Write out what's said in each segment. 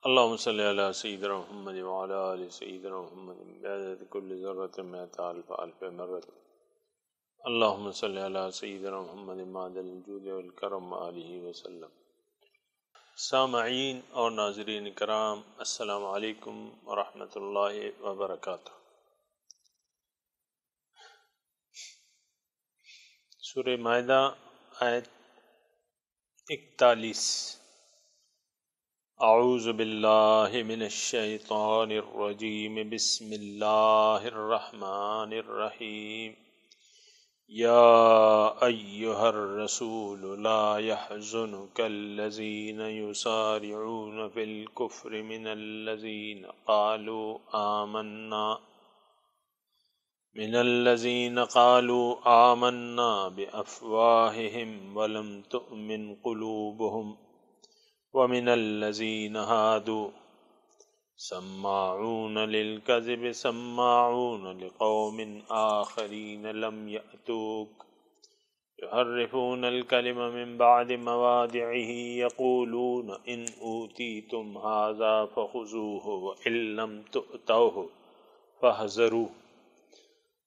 اللهم صل على سيدنا محمد وعلى آل سيدنا محمد بعدد كل ذرة مئة ألف مرة. اللهم صل على سيدنا محمد معدن الجود والکرم وآلہ وسلم. سامعین اور ناظرین کرام، السلام علیکم ورحمۃ اللہ وبرکاتہ. سورہ مائدہ آیت 41. اعوذ باللہ من الشیطان الرجیم، بسم اللہ الرحمن الرحیم. یا ایہا الرسول لا يحزنک الذین یسارعون فی الکفر من الذین قالوا آمنا بأفواہہم ولم تؤمن قلوبہم ومن الذین ہادوا سماعون للکذب سماعون لقوم آخرین لم یأتوک یحرفون الکلم من بعد مواضعہ یقولون ان اوتیتم ھذا فخذوہ وان لم تؤتوہ فاحذروا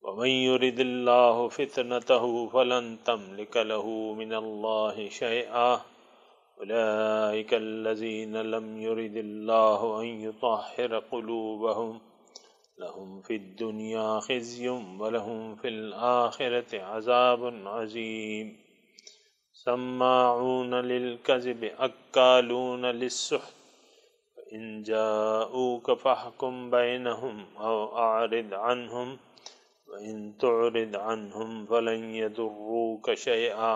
ومن يرد اللہ فتنتہ فلن تملک لہ من اللہ شیئا أولئك الذين لم يرد الله أن يطهر قلوبهم لهم في الدنيا خزي ولهم في الآخرة عذاب عظيم. سماعون للكذب أكالون للسحت فإن جاءوك فاحكم بينهم أو أعرض عنهم وإن تعرض عنهم فلن يضروك شيئا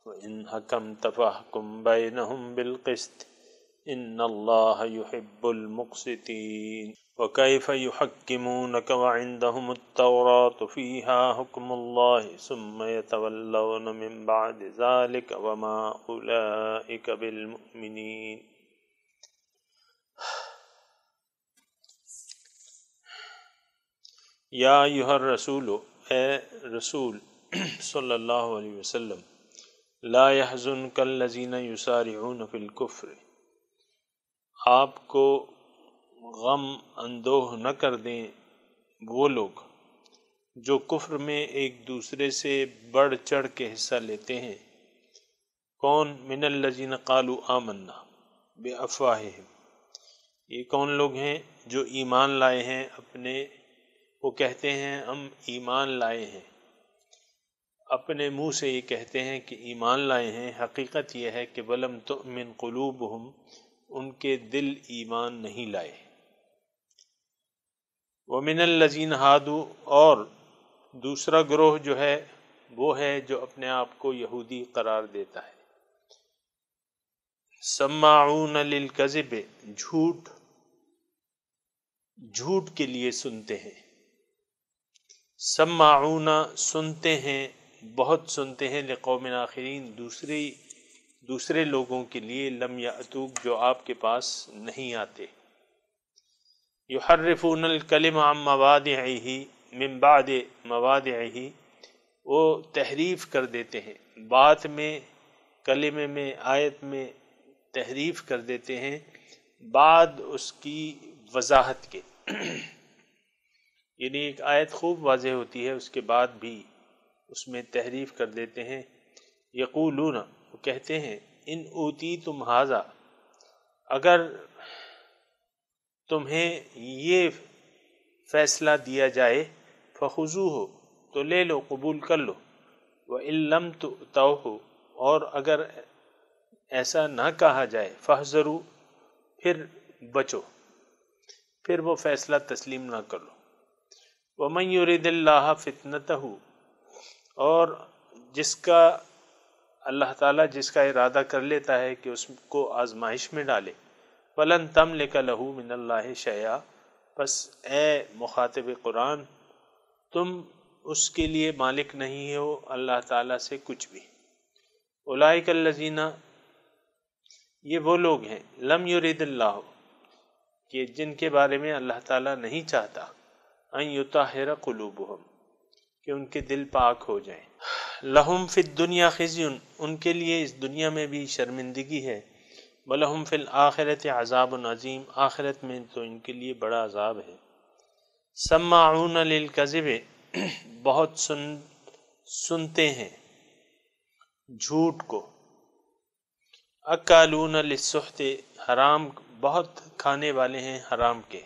وَإِنْ حَكَمْتَ فَاحْكُمْ بَيْنَهُمْ بِالْقِسْطِ إِنَّ اللَّهَ يُحِبُّ الْمُقْسِطِينَ. وَكَيْفَ يُحَكِّمُونَكَ وَعِندَهُمُ التَّوْرَاةُ فِيهَا حُكْمُ اللَّهِ ثُمَّ يَتَوَلَّوْنَ مِنْ بَعْدِ ذَلِكَ وَمَا أُولَئِكَ بِالْمُؤْمِنِينَ. یا ایھا الرسول، اے رسول صلی اللہ علیہ وسلم، لا يحزنك الذين يسارعون في الكفر، آپ کو غم اندوہ نہ کر دیں وہ لوگ جو کفر میں ایک دوسرے سے بڑھ چڑھ کے حصہ لیتے ہیں. کون؟ من الذين قالوا آمنا بافواہہم، یہ کون لوگ ہیں جو ایمان لائے ہیں وہ کہتے ہیں ہم ایمان لائے ہیں، اپنے منہ سے یہ کہتے ہیں کہ ایمان لائے ہیں، حقیقت یہ ہے کہ ولم تؤمن قلوبہم، ان کے دل ایمان نہیں لائے. ومن الذین ہادوا، اور دوسرا گروہ جو ہے وہ ہے جو اپنے آپ کو یہودی قرار دیتا ہے. سماعون للکذب، جھوٹ کے لیے سنتے ہیں. سماعون، سنتے ہیں، بہت سنتے ہیں، لقوم آخرین، دوسرے لوگوں کے لیے، لم یأتوک، جو آپ کے پاس نہیں آتے. یحرفون الکلم عن مواضعہ، من بعد مواضعہ، وہ تحریف کر دیتے ہیں، بات میں، کلمے میں، آیت میں تحریف کر دیتے ہیں بعد اس کی وضاحت کے. یعنی ایک آیت خوب واضح ہوتی ہے، اس کے بعد بھی اس میں تحریف کر دیتے ہیں. یقولون، وہ کہتے ہیں، ان اوتیتم ھذا، اگر تمہیں یہ فیصلہ دیا جائے، فخذوہ، تو لے لو، قبول کر لو. وَإِن لَّمْ تُؤْتَوْهُ، اور اگر ایسا نہ کہا جائے، فاحذروا، پھر بچو، پھر وہ فیصلہ تسلیم نہ کر لو. وَمَن يُرِدِ اللَّهَ فِتْنَتَهُ، اور جس کا اللہ تعالیٰ جس کا ارادہ کر لیتا ہے کہ اس کو آزمائش میں ڈالے، فَلَن تَمْلِكَ لَهُ مِنَ اللَّهِ شَيْئًا، پس اے مخاطب قرآن، تم اس کے لیے مالک نہیں ہو اللہ تعالیٰ سے کچھ بھی. اولئک الذین، یہ وہ لوگ ہیں، لم یرد اللہ، کہ جن کے بارے میں اللہ تعالیٰ نہیں چاہتا، ان یطہر قلوبہم، کہ ان کے دل پاک ہو جائیں. لہم فی الدنیا خزی، ان کے لیے اس دنیا میں بھی شرمندگی ہے. وَلَهُمْ فِي الْآخِرَةِ عَذَابٌ عَظِيمٌ، آخرت میں تو ان کے لیے بڑا عذاب ہے۔ سَمَّاعُونَ لِلْكَذِبِ، بہت سنتے ہیں جھوٹ کو۔ اکالون للسحت، حرام بہت کھانے والے ہیں حرام کے۔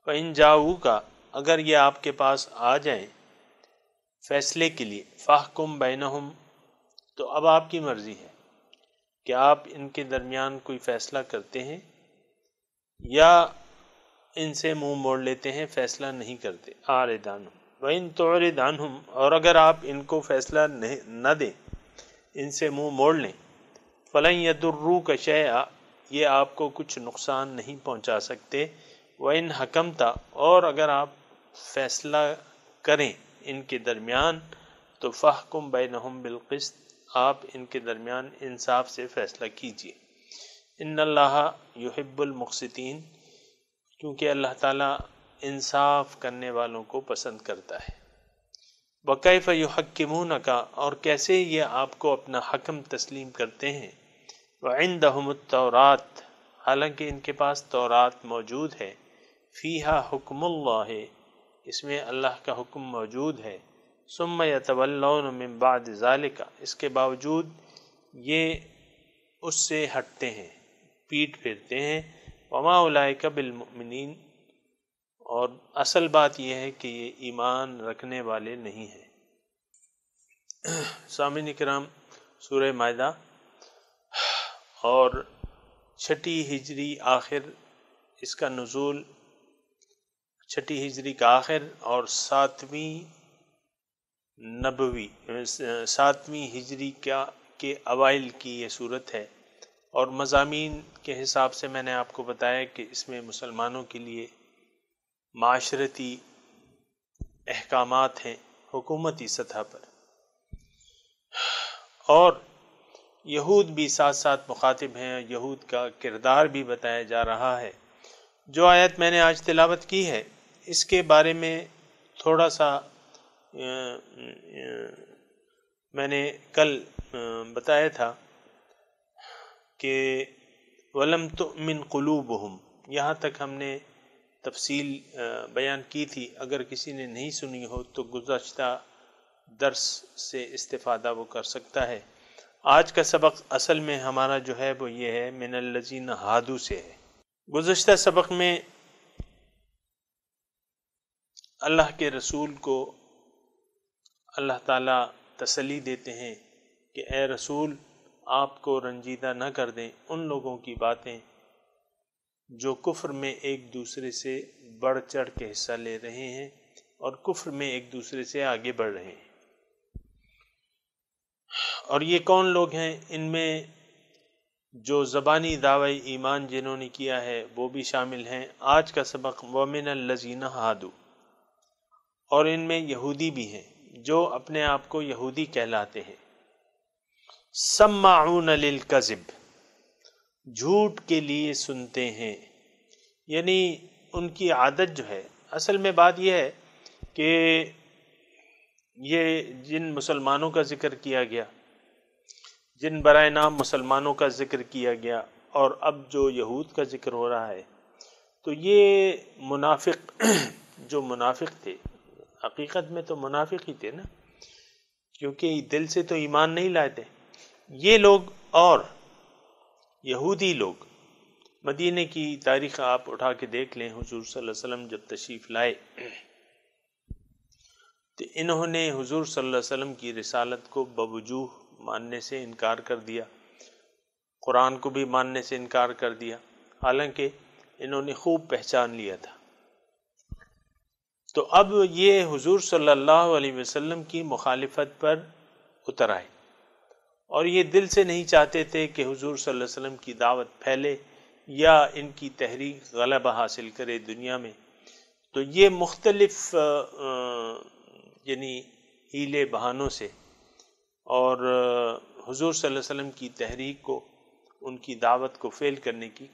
فَإِن جَاءُوكَ، اگر یہ آپ کے پاس آ جائیں فیصلے کے لیے، فَاحْكُم بَيْنَهُمْ، تو اب آپ کی مرضی ہے کہ آپ ان کے درمیان کوئی فیصلہ کرتے ہیں یا ان سے منہ موڑ لیتے ہیں، فیصلہ نہیں کرتے۔ اعرض عنہم وَإِن تُعْرِضْ عَنْهُمْ، اور اگر آپ ان کو فیصلہ نہ دیں، ان سے منہ موڑ لیں، فَلَن يَضُرُّوكَ شَيْئًا، یہ آپ کو کچھ نقصان نہیں پہنچا سکتے۔ وَإِنْ حَكَمْتَ، اور اگر آپ فیصلہ کریں ان کے درمیان، تو فَاحْكُم بَيْنَهُمْ بِالْقِسْطِ، آپ ان کے درمیان انصاف سے فیصلہ کیجیے۔ ان اللہ یحب المقسطین، کیونکہ اللہ تعالیٰ انصاف کرنے والوں کو پسند کرتا ہے۔ وَكَيْفَ يُحَكِّمُونَكَ، اور کیسے یہ آپ کو اپنا حکم تسلیم کرتے ہیں۔ وَعِندَهُمُ التَّوْرَاۃ، حالانکہ ان کے پاس تورات موجود ہے۔ فِيهَا حُكْمُ اللَّهِ، اس میں اللہ کا حکم موجود ہے۔ ثُمَّ يَتَوَلَّوْنَ مِن بَعْدِ ذَلِكَ، اس کے باوجود یہ اس سے ہٹتے ہیں، پیٹ پھیرتے ہیں۔ وَمَا أُولَئِكَ بِالْمُؤْمِنِينَ، اور اصل بات یہ ہے کہ یہ ایمان رکھنے والے نہیں ہیں۔ سامعین کرام، سورہ مائدہ اور چھٹی ہجری آخر، اس کا نزول چھٹی ہجری کا آخر اور ساتویں ہجری کے اوائل کی یہ صورت ہے، اور مضامین کے حساب سے میں نے آپ کو بتایا کہ اس میں مسلمانوں کے لیے معاشرتی احکامات ہیں حکومتی سطح پر، اور یہود بھی ساتھ ساتھ مخاطب ہیں، یہود کا کردار بھی بتایا جا رہا ہے۔ جو آیت میں نے آج تلاوت کی ہے، اس کے بارے میں تھوڑا سا میں نے کل بتایا تھا کہ وَلَمْ تُؤْمِنْ قُلُوبُهُمْ، یہاں تک ہم نے تفصیل بیان کی تھی۔ اگر کسی نے نہیں سنی ہو تو گزشتہ درس سے استفادہ وہ کر سکتا ہے۔ آج کا سبق اصل میں ہمارا جو ہے وہ یہ ہے، من الذین ہادو سے ہے۔ گزشتہ سبق میں اللہ کے رسول کو اللہ تعالیٰ تسلی دیتے ہیں کہ اے رسول، آپ کو رنجیدہ نہ کر دیں ان لوگوں کی باتیں جو کفر میں ایک دوسرے سے بڑھ چڑھ کے حصہ لے رہے ہیں اور کفر میں ایک دوسرے سے آگے بڑھ رہے ہیں۔ اور یہ کون لوگ ہیں؟ ان میں جو زبانی دعوی ایمان جنہوں نے کیا ہے وہ بھی شامل ہیں۔ آج کا سبق وَمِنَ الَّذِينَ ہادو، اور ان میں یہودی بھی ہیں جو اپنے آپ کو یہودی کہلاتے ہیں۔ سَمَّاعُونَ لِلْكَذِبِ، جھوٹ کے لیے سنتے ہیں، یعنی ان کی عادت جو ہے، اصل میں بات یہ ہے کہ یہ جن مسلمانوں کا ذکر کیا گیا، جن برائے نام مسلمانوں کا ذکر کیا گیا، اور اب جو یہود کا ذکر ہو رہا ہے، تو یہ منافق جو منافق تھے، حقیقت میں تو منافق ہی تھے نا، کیونکہ دل سے تو ایمان نہیں لائے تھے یہ لوگ۔ اور یہودی لوگ، مدینے کی تاریخ آپ اٹھا کے دیکھ لیں، حضور صلی اللہ علیہ وسلم جب تشریف لائے تو انہوں نے حضور صلی اللہ علیہ وسلم کی رسالت کو بوجوہ ماننے سے انکار کر دیا، قرآن کو بھی ماننے سے انکار کر دیا، حالانکہ انہوں نے خوب پہچان لیا تھا۔ تو اب یہ حضور صلی اللہ علیہ وسلم کی مخالفت پر اتر آئے، اور یہ دل سے نہیں چاہتے تھے کہ حضور صلی اللہ علیہ وسلم کی دعوت پھیلے یا ان کی تحریک غلبہ حاصل کرے دنیا میں۔ تو یہ مختلف یعنی ہیلے بہانوں سے اور حضور صلی اللہ علیہ وسلم کی تحریک کو، ان کی دعوت کو فیل کرنے کی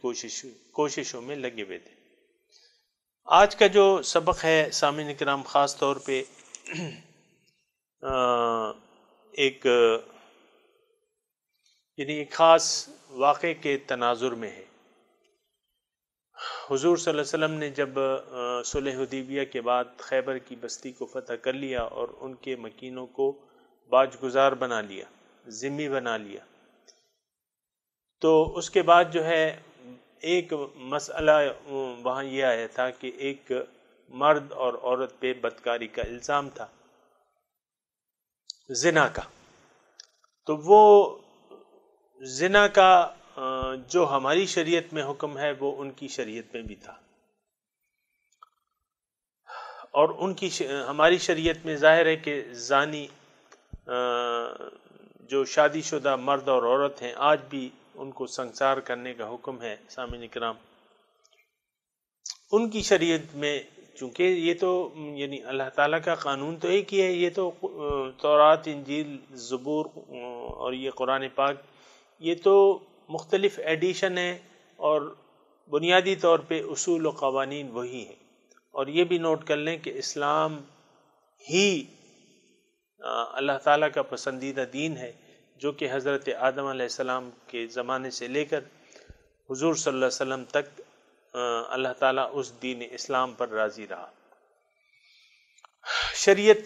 کوششوں میں لگے ہوئے تھے۔ آج کا جو سبق ہے سامعین کرام، خاص طور پہ ایک یعنی ایک خاص واقعے کے تناظر میں ہے۔ حضور صلی اللہ علیہ وسلم نے جب صلح حدیبیہ کے بعد خیبر کی بستی کو فتح کر لیا اور ان کے مکینوں کو باج گزار بنا لیا، ذمہ بنا لیا، تو اس کے بعد جو ہے ایک مسئلہ وہاں یہ آیا تھا کہ ایک مرد اور عورت پہ بدکاری کا الزام تھا، زنا کا۔ تو وہ زنا کا جو ہماری شریعت میں حکم ہے وہ ان کی شریعت میں بھی تھا، اور ان کی ہماری شریعت میں ظاہر ہے کہ زانی جو شادی شدہ مرد اور عورت ہیں آج بھی ان کو سنسار کرنے کا حکم ہے۔ سامعین کرام، ان کی شریعت میں چونکہ یہ تو یعنی اللہ تعالیٰ کا قانون تو ایک ہی ہے، یہ تو تورات، انجیل، زبور اور یہ قرآن پاک، یہ تو مختلف ایڈیشن ہیں اور بنیادی طور پہ اصول و قوانین وہی ہیں۔ اور یہ بھی نوٹ کر لیں کہ اسلام ہی اللہ تعالیٰ کا پسندیدہ دین ہے، جو کہ حضرت آدم علیہ السلام کے زمانے سے لے کر حضور صلی اللہ علیہ وسلم تک اللہ تعالیٰ اس دین اسلام پر راضی رہا۔ شریعت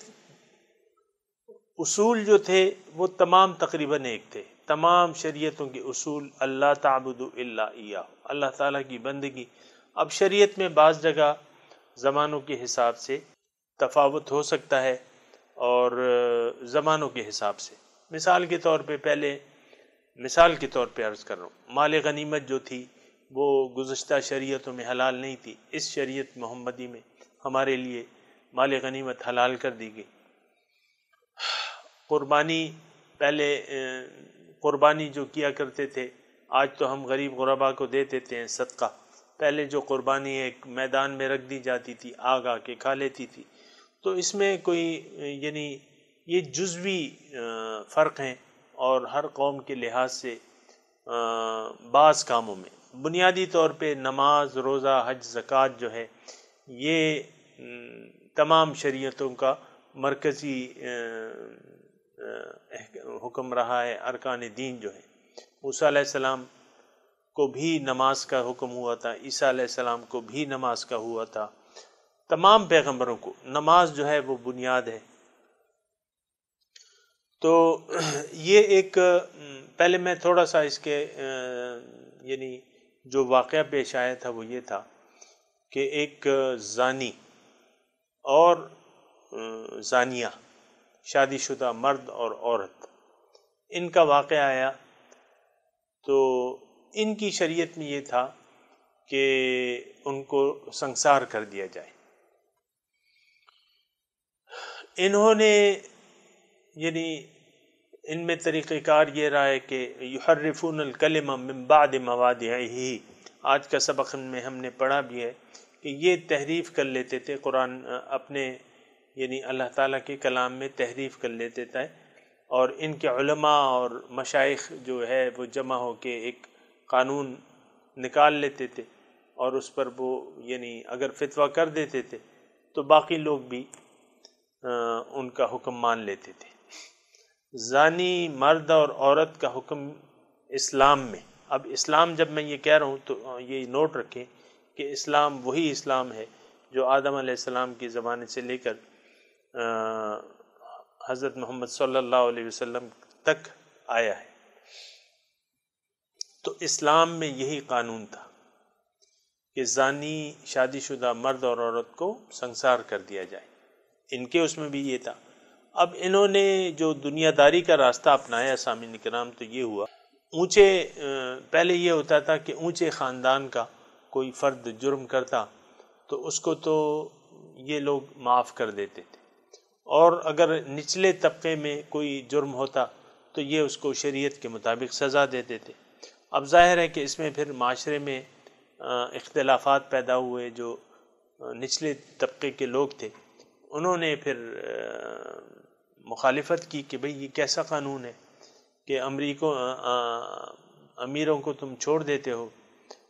اصول جو تھے وہ تمام تقریباً ایک تھے، تمام شریعتوں کے اصول اللہ تعبدوا الا ایاہ، اللہ تعالیٰ کی بندگی۔ اب شریعت میں بعض جگہ زمانوں کے حساب سے تفاوت ہو سکتا ہے اور زمانوں کے حساب سے، مثال کے طور پہ عرض کر رہا ہوں، مال غنیمت جو تھی وہ گزشتہ شریعتوں میں حلال نہیں تھی، اس شریعت محمدی میں ہمارے لیے مال غنیمت حلال کر دی گئی۔ قربانی، پہلے قربانی جو کیا کرتے تھے، آج تو ہم غریب غربا کو دے دیتے ہیں صدقہ، پہلے جو قربانی ایک میدان میں رکھ دی جاتی تھی، آگ آ کے کھا لیتی تھی۔ تو اس میں کوئی یعنی یہ جزوی فرق ہیں، اور ہر قوم کے لحاظ سے بعض کاموں میں بنیادی طور پہ نماز، روزہ، حج، زکوٰۃ جو ہے یہ تمام شریعتوں کا مرکزی حکم رہا ہے، ارکان دین جو ہے۔ موسیٰ علیہ السلام کو بھی نماز کا حکم ہوا تھا، عیسیٰ علیہ السلام کو بھی نماز کا ہوا تھا، تمام پیغمبروں کو نماز جو ہے وہ بنیاد ہے۔ تو یہ ایک پہلے میں تھوڑا سا اس کے یعنی جو واقعہ پیش آیا تھا وہ یہ تھا کہ ایک زانی اور زانیہ، شادی شدہ مرد اور عورت، ان کا واقعہ آیا، تو ان کی شریعت میں یہ تھا کہ ان کو سنسار کر دیا جائے۔ انہوں نے یعنی ان میں طریقہ کار یہ رہا ہے کہ یحرفون الکلمہ من بعد مواضعہ، آج کا سبق میں ہم نے پڑھا بھی ہے کہ یہ تحریف کر لیتے تھے قرآن، اپنے یعنی اللہ تعالیٰ کے کلام میں تحریف کر لیتے تھے، اور ان کے علماء اور مشائخ جو ہے وہ جمع ہو کے ایک قانون نکال لیتے تھے، اور اس پر وہ یعنی اگر فتویٰ کر دیتے تھے تو باقی لوگ بھی ان کا حکم مان لیتے تھے۔ زانی مرد اور عورت کا حکم اسلام میں، اب اسلام جب میں یہ کہہ رہا ہوں تو یہ نوٹ رکھیں کہ اسلام وہی اسلام ہے جو آدم علیہ السلام کے زمانے سے لے کر حضرت محمد صلی اللہ علیہ وسلم تک آیا ہے۔ تو اسلام میں یہی قانون تھا کہ زانی، شادی شدہ مرد اور عورت کو سنسار کر دیا جائے، ان کے اس میں بھی یہ تھا۔ اب انہوں نے جو دنیا داری کا راستہ اپنایا سامعین کرام، تو یہ ہوا پہلے یہ ہوتا تھا کہ اونچے خاندان کا کوئی فرد جرم کرتا تو اس کو تو یہ لوگ معاف کر دیتے تھے، اور اگر نچلے طبقے میں کوئی جرم ہوتا تو یہ اس کو شریعت کے مطابق سزا دیتے تھے۔ اب ظاہر ہے کہ اس میں پھر معاشرے میں اختلافات پیدا ہوئے، جو نچلے طبقے کے لوگ تھے انہوں نے پھر مخالفت کی کہ بھئی یہ کیسا قانون ہے کہ امیروں کو تم چھوڑ دیتے ہو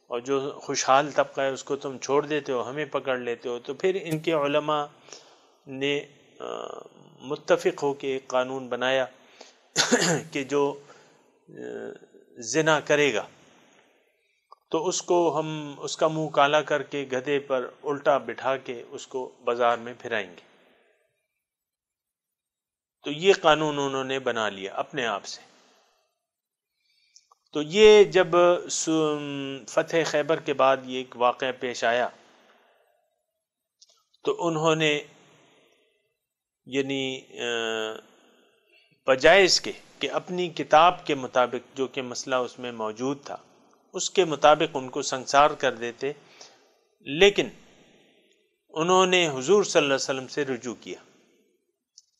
اور جو خوشحال طبقہ ہے اس کو تم چھوڑ دیتے ہو، ہمیں پکڑ لیتے ہو۔ تو پھر ان کے علماء نے متفق ہو کے ایک قانون بنایا کہ جو زنا کرے گا تو اس کو ہم اس کا منہ کالا کر کے گدھے پر الٹا بٹھا کے اس کو بازار میں پھرائیں گے۔ تو یہ قانون انہوں نے بنا لیا اپنے آپ سے۔ تو یہ جب فتح خیبر کے بعد یہ ایک واقعہ پیش آیا تو انہوں نے یعنی بجائے اس کے کہ اپنی کتاب کے مطابق جو کہ مسئلہ اس میں موجود تھا اس کے مطابق ان کو سنسار کر دیتے، لیکن انہوں نے حضور صلی اللہ علیہ وسلم سے رجوع کیا۔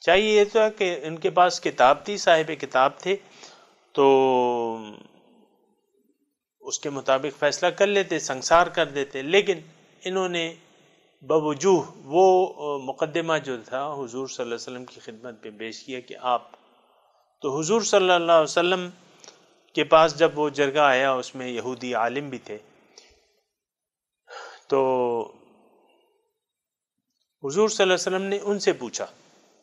چاہیے یہ تھا کہ ان کے پاس کتاب تھی، صاحب کتاب تھے، تو اس کے مطابق فیصلہ کر لیتے، سنسار کر دیتے، لیکن انہوں نے بوجوہ وہ مقدمہ جو تھا حضور صلی اللہ علیہ وسلم کی خدمت پہ پیش کیا کہ آپ، تو حضور صلی اللہ علیہ وسلم کے پاس جب وہ جرگہ آیا اس میں یہودی عالم بھی تھے، تو حضور صلی اللہ علیہ وسلم نے ان سے پوچھا،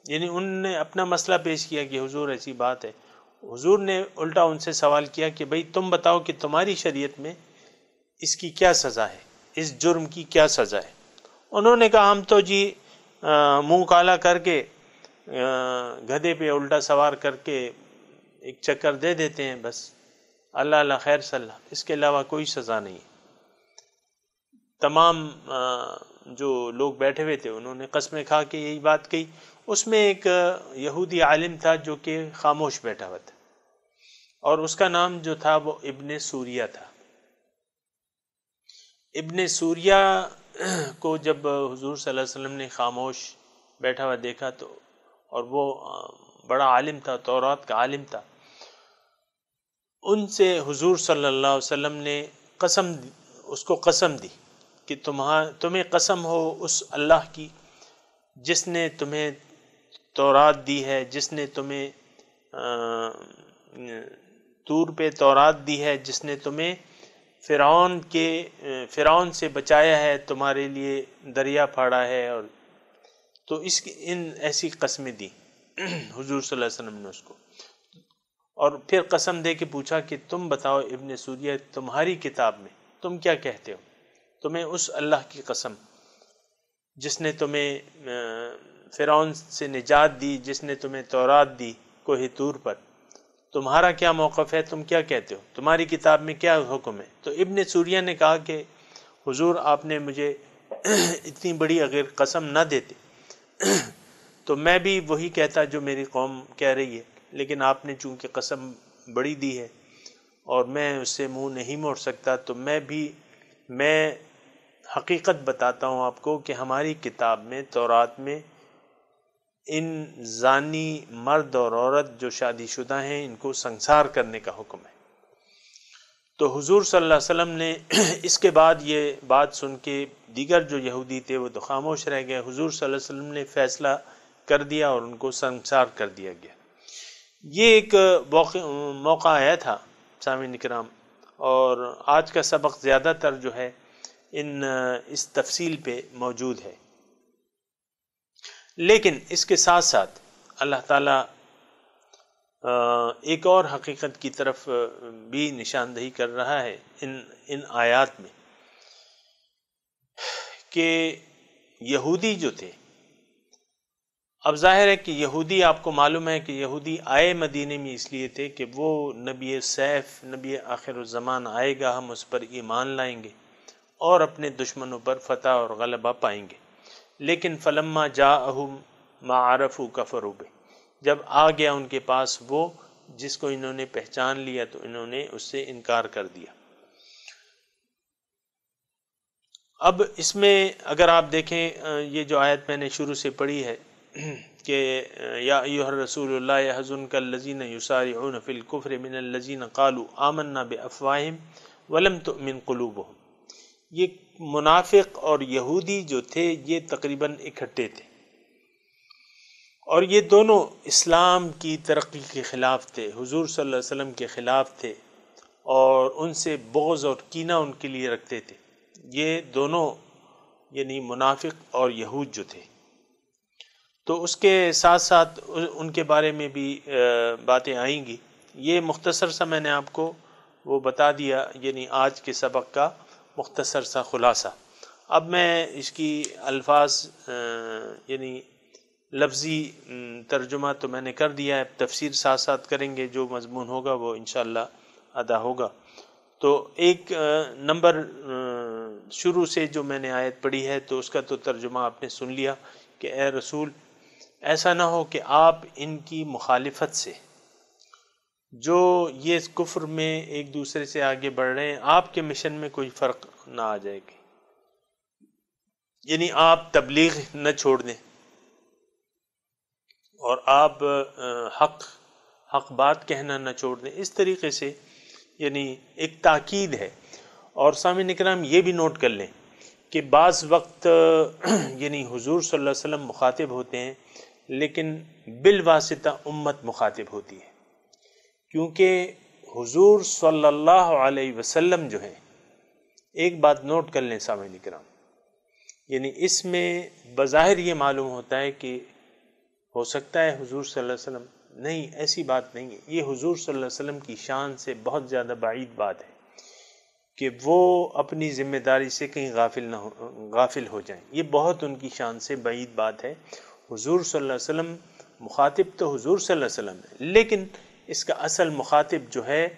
یعنی ان نے اپنا مسئلہ پیش کیا کہ حضور ایسی بات ہے۔ حضور نے الٹا ان سے سوال کیا کہ بھئی تم بتاؤ کہ تمہاری شریعت میں اس کی کیا سزا ہے، اس جرم کی کیا سزا ہے؟ انہوں نے کہا ہم تو جی منہ کالا کر کے گدھے پہ الٹا سوار کر کے ایک چکر دے دیتے ہیں، بس اللہ اللہ خیر صلی اللہ، اس کے علاوہ کوئی سزا نہیں۔ تمام جو لوگ بیٹھے ہوئے تھے انہوں نے قسمیں کھا کے یہی بات کہی۔ اس میں ایک یہودی عالم تھا جو کہ خاموش بیٹھا ہوا تھا، اور اس کا نام جو تھا وہ ابن سوریہ تھا۔ ابن سوریہ کو جب حضور صلی اللہ علیہ وسلم نے خاموش بیٹھا ہوا دیکھا تو، اور وہ بڑا عالم تھا، تورات کا عالم تھا، ان سے حضور صلی اللہ علیہ وسلم نے اس کو قسم دی کہ تمہیں قسم ہو اس اللہ کی جس نے تمہیں تورات دی ہے، جس نے تمہیں طور پہ تورات دی ہے، جس نے تمہیں فرعون سے بچایا ہے، تمہارے لیے دریا پھاڑا ہے، اور تو ان ایسی قسمیں دی حضور صلی اللہ علیہ وسلم نے اس کو، اور پھر قسم دے کے پوچھا کہ تم بتاؤ ابن سوریہ تمہاری کتاب میں تم کیا کہتے ہو؟ تمہیں اس اللہ کی قسم جس نے تمہیں فرعون سے نجات دی، جس نے تمہیں تورات دی کوہ طور پر، تمہارا کیا موقف ہے، تم کیا کہتے ہو، تمہاری کتاب میں کیا حکم ہے؟ تو ابن سوریہ نے کہا کہ حضور آپ نے مجھے اتنی بڑی اگر قسم نہ دیتے تو میں بھی وہی کہتا جو میری قوم کہہ رہی ہے، لیکن آپ نے چونکہ قسم بڑی دی ہے اور میں اس سے منہ نہیں موڑ سکتا، تو میں حقیقت بتاتا ہوں آپ کو کہ ہماری کتاب میں تورات میں ان زانی مرد اور عورت جو شادی شدہ ہیں ان کو سنسار کرنے کا حکم ہے۔ تو حضور صلی اللہ علیہ وسلم نے اس کے بعد یہ بات سن کے دیگر جو یہودی تھے وہ تو خاموش رہ گئے، حضور صلی اللہ علیہ وسلم نے فیصلہ کر دیا اور ان کو سنسار کر دیا گیا۔ یہ ایک موقع آیا تھا سامعین کرام، اور آج کا سبق زیادہ تر جو ہے اس تفصیل پہ موجود ہے، لیکن اس کے ساتھ ساتھ اللہ تعالیٰ ایک اور حقیقت کی طرف بھی نشاندہی کر رہا ہے ان آیات میں، کہ یہودی جو تھے، اب ظاہر ہے کہ یہودی، آپ کو معلوم ہے کہ یہودی آئے مدینے میں اس لیے تھے کہ وہ نبی سیف، نبی آخر الزمان آئے گا، ہم اس پر ایمان لائیں گے اور اپنے دشمنوں پر فتح اور غلبہ پائیں گے۔ لیکن فلما جاءہم ما عرفوا کفروا بہ، جب آ گیا ان کے پاس وہ جس کو انہوں نے پہچان لیا تو انہوں نے اس سے انکار کر دیا۔ اب اس میں اگر آپ دیکھیں یہ جو آیت میں نے شروع سے پڑھی ہے کہ یا ایھا الرسول لا یحزنک الذین یسارعون فی الکفر من الذین قالوا آمنا بافواہہم ولم تؤمن قلوبہم، یہ منافق اور یہودی جو تھے یہ تقریباً اکٹھے تھے، اور یہ دونوں اسلام کی ترقی کے خلاف تھے، حضور صلی اللہ علیہ وسلم کے خلاف تھے، اور ان سے بغض اور کینہ ان کے لیے رکھتے تھے۔ یہ دونوں یعنی منافق اور یہود جو تھے، تو اس کے ساتھ ساتھ ان کے بارے میں بھی باتیں آئیں گی یہ مختصر سا میں نے آپ کو وہ بتا دیا، یعنی آج کے سبق کا مختصر سا خلاصہ۔ اب میں اس کی الفاظ یعنی لفظی ترجمہ تو میں نے کر دیا ہے، تفسیر ساتھ ساتھ کریں گے، جو مضمون ہوگا وہ انشاءاللہ ادا ہوگا۔ تو ایک نمبر شروع سے جو میں نے آیت پڑھی ہے تو اس کا تو ترجمہ آپ نے سن لیا کہ اے رسول ایسا نہ ہو کہ آپ ان کی مخالفت سے، جو یہ کفر میں ایک دوسرے سے آگے بڑھ رہے ہیں، آپ کے مشن میں کوئی فرق نہ آ جائے گی، یعنی آپ تبلیغ نہ چھوڑ دیں اور آپ حق بات کہنا نہ چھوڑ دیں، اس طریقے سے یعنی ایک تاکید ہے۔ اور سامعین اکرام یہ بھی نوٹ کر لیں کہ بعض وقت یعنی حضور صلی اللہ علیہ وسلم مخاطب ہوتے ہیں لیکن بالواسطہ امت مخاطب ہوتی ہے، کیونکہ حضور صلی اللہ علیہ وسلم جو ہیں، ایک بات نوٹ کر لیں سامعین اکرام، یعنی اس میں بظاہر یہ معلوم ہوتا ہے کہ ہو سکتا ہے حضور صلی اللہ علیہ وسلم، نہیں، ایسی بات نہیں ہے، یہ حضور صلی اللہ علیہ وسلم کی شان سے بہت زیادہ بعید بات ہے کہ وہ اپنی ذمہ داری سے کہیں غافل ہو جائیں، یہ بہت ان کی شان سے بعید بات ہے۔ حضور صلی اللہ علیہ وسلم مخاطب تو حضور صلی اللہ علیہ وسلم ہے، لیکن اس کا اصل مخاطب جو ہے